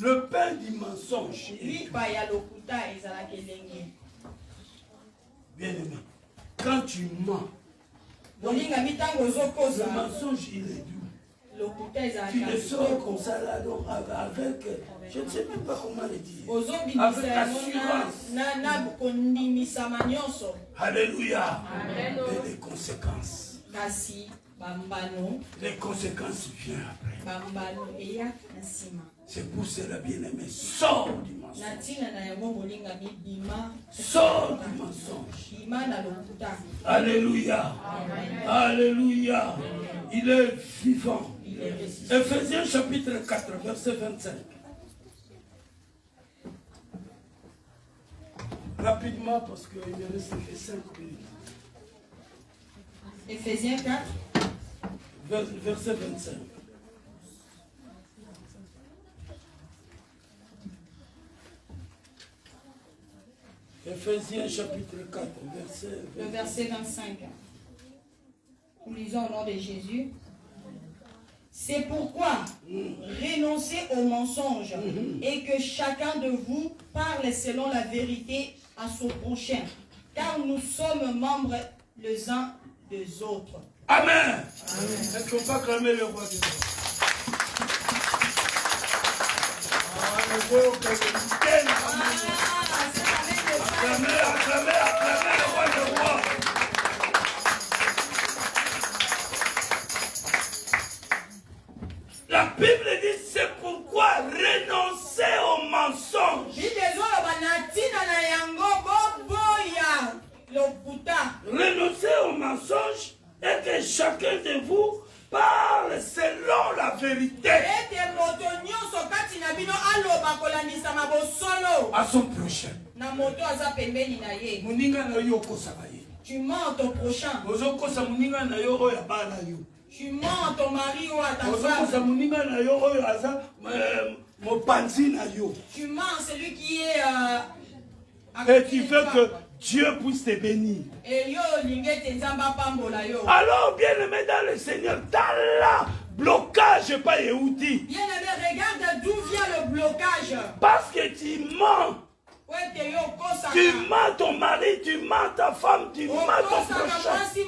Le pain du mensonge est doux. Bien aimé, quand tu mens, le mensonge il est doux. Tu le sors comme ça là, donc avec, je ne sais même pas comment le dire, avec assurance. Alléluia. Et les conséquences. Les conséquences viennent après. C'est pour cela, bien-aimé, sors du mensonge. Sors du mensonge. Alléluia. Alléluia. Il est vivant. Ephésiens chapitre 4, verset 25. Rapidement, parce qu'il me reste que 5 minutes. Ephésiens 4. Verset 25. Ephésiens chapitre 4, verset 25. Nous lisons au nom de Jésus. C'est pourquoi renoncez au mensonge et que chacun de vous parle selon la vérité à son prochain. car nous sommes membres les uns des autres. Amen. Est-ce qu'on peut acclamer le roi des rois? Acclamez le roi des rois. La Bible dit c'est pourquoi renoncer au mensonge. Renoncer au mensonge et que chacun de vous parle selon la vérité à son prochain. Tu mens à ton prochain. Tu mens à ton mari ou à ta femme. Tu mens à celui qui est et tu veux que Dieu puisse te bénir. Alors, bien-aimé dans le Seigneur, dans la blocage, pas Yehudi. Bien-aimé, regarde d'où vient le blocage. Parce que tu mens. Tu mens ton mari, tu mens ta femme, tu mens ton prochain. Si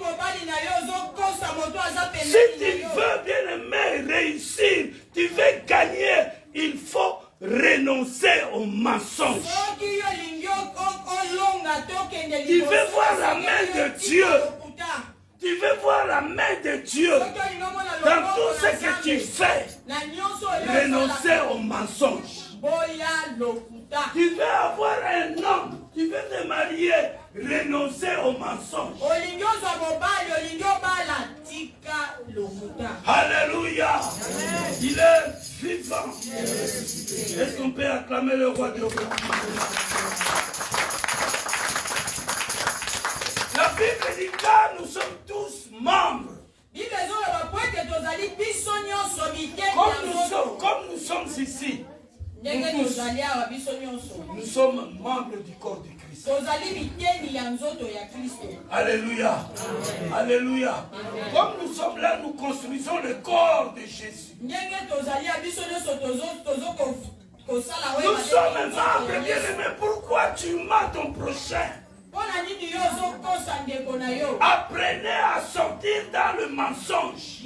tu veux, bien-aimé, réussir, tu veux gagner, il faut renoncer au mensonge. Tu veux voir la main de Dieu. Tu veux voir la main de Dieu dans tout ce que tu fais. Renoncer au mensonge. Tu veux avoir un homme, tu veux te marier, renoncer au mensonge. Alléluia. Il est vivant. Est-ce qu'on peut acclamer le roi de roi? La Bible dit que nous sommes tous membres. Comme nous sommes ici. Nous sommes membres du corps de Christ. Alléluia. Alléluia. Comme nous sommes là, nous construisons le corps de Jésus. Nous sommes membres, bien-aimés. Pourquoi tu mens ton prochain? Apprenez à sortir dans le mensonge.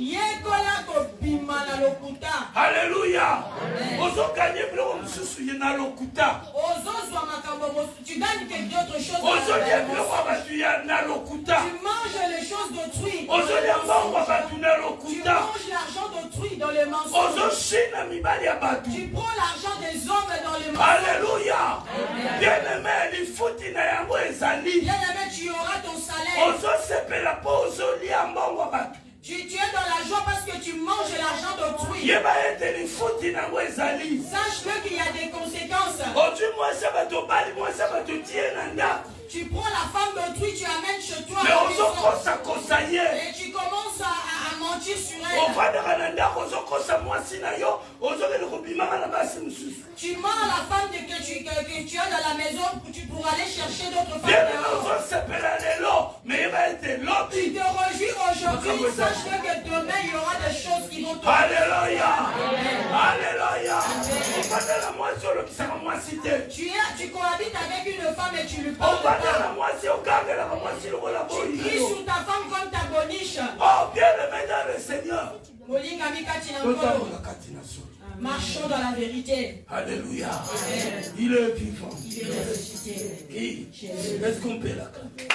Alléluia. Tu gagnes quelque autre chose. Tu manges les choses d'autrui. Tu manges l'argent d'autrui dans les mensonges. Tu prends l'argent des hommes dans les mensonges. Alléluia. Bien-aimé, bien-aimé, tu auras ton salaire. Tu es dans la joie parce que tu manges l'argent d'autrui. Sache-le qu'il y a des conséquences. Tu prends la femme d'autrui, tu amènes chez toi. Et tu commences à mentir sur elle. Tu mens à la femme que tu as dans la maison pour aller chercher d'autres femmes. Tu te réjouis aujourd'hui, sache-le que demain il y aura des choses qui vont te... Alléluia. Alléluia. Tu cohabites avec une femme et tu lui parles pas. Tu cries sur ta femme comme ta boniche. Oh, bien-aimé dans le Seigneur. Marchons dans la vérité. Alléluia. Il est vivant. Il est ressuscité. Est-ce qu'on peut l'acclamer?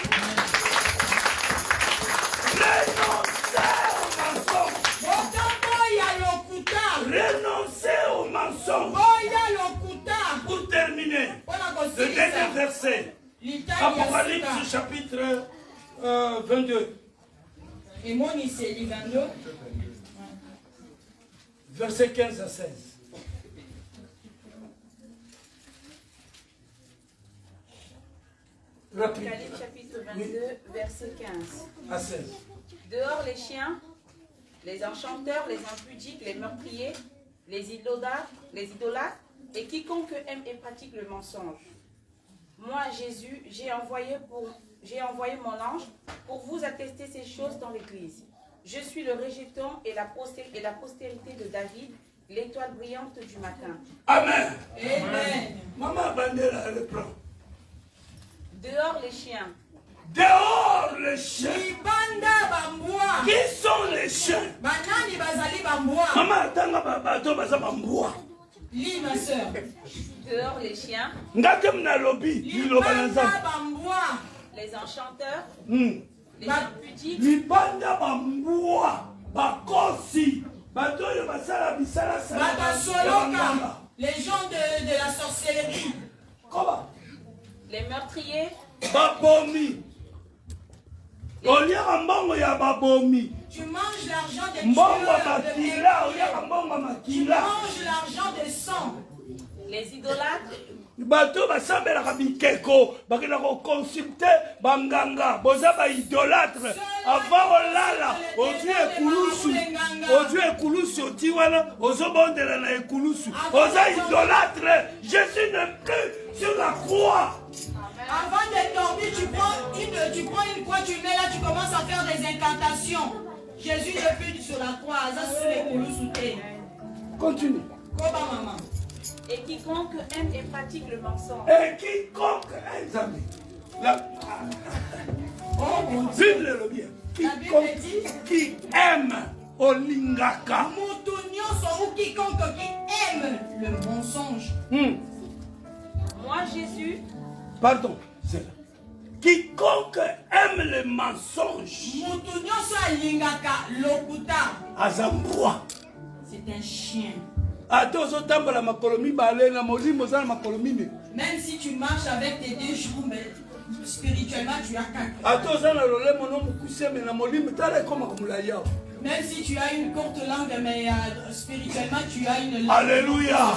Renoncer au mensonge. Pour terminer, le dernier verset. Apocalypse chapitre 22. Et mon lycée, 22. Verset 15 à 16. Apocalypse chapitre 22, verset 15. À 16. Dehors les chiens, les enchanteurs, les impudiques, les meurtriers, les idolâtres, et quiconque aime et pratique le mensonge. Moi, Jésus, j'ai envoyé mon ange pour vous attester ces choses dans l'Église. Je suis le rejeton et la postérité de David, l'étoile brillante du matin. Amen. Amen. Maman Bandela, elle prend. Dehors les chiens, Dehors les chiens. Qui sont les chiens? Maman, attends, lis ma soeur. Dehors les chiens. Les enchanteurs. Les gens pudiques. Les gens de la sorcellerie. Comment? Les meurtriers. Babomi. Tu manges l'argent des tueurs. Tu manges l'argent des sang. Les idolâtres. Bato basambelaka bikeko bakenda koconsulte banganga boza baidolâtre avant olala ozwi ekulusu oti wana ozobondela na ekulusu oza idolâtre. Jésus ne plus sur la croix. Avant de dormir, tu prends une croix, tu mets là, tu commences à faire des incantations. Jésus ne plus sur la croix, ça sur ekulusu te. Continue. Koba maman. Et quiconque aime et pratique le mensonge. Et quiconque aime. Oh mon Dieu. Quiconque qui aime Olingaka. Ou quiconque qui aime le mensonge. Moi, Jésus. Pardon, c'est là. Quiconque aime le mensonge. Azambua. C'est un chien. Même si tu marches avec tes deux genoux, mais spirituellement tu as quatre. Même si tu as une courte langue, mais spirituellement tu as une langue. Alléluia.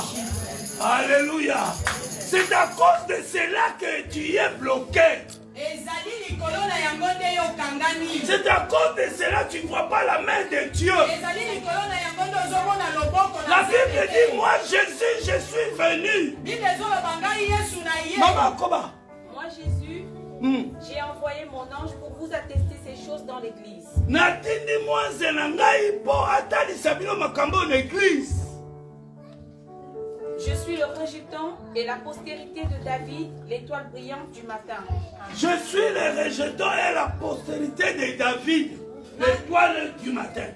Alléluia. C'est à cause de cela que tu es bloqué. C'est à cause de cela que tu ne vois pas la main de Dieu. La Bible dit, moi Jésus, je suis venu. Maman, comment? Moi Jésus, j'ai envoyé mon ange pour vous attester ces choses dans l'église. Je suis le rejeton et la postérité de David, l'étoile brillante du matin. Je suis le rejeton et la postérité de David, l'étoile du matin.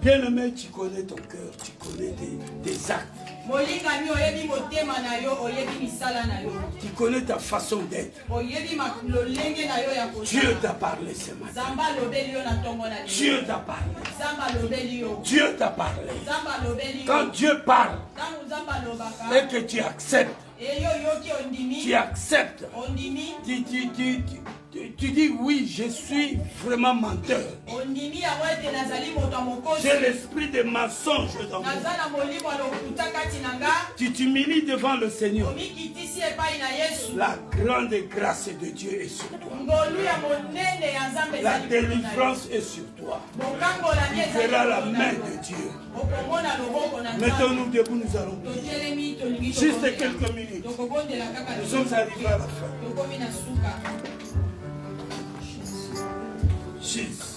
Bien-aimé, tu connais ton cœur, tu connais tes actes. Tu connais ta façon d'être. Dieu t'a parlé ce matin. Dieu t'a parlé. Dieu t'a parlé. Quand Dieu parle et que tu acceptes, tu acceptes, tu dis oui, je suis vraiment menteur. J'ai l'esprit de mensonge dans moi. Tu t'humilies devant le Seigneur. La grande grâce de Dieu est sur toi. La délivrance est sur toi. Tu verras la main de Dieu. Mettons-nous debout, nous allons prier. Juste quelques minutes. Nous sommes arrivés à la fin. Jesus.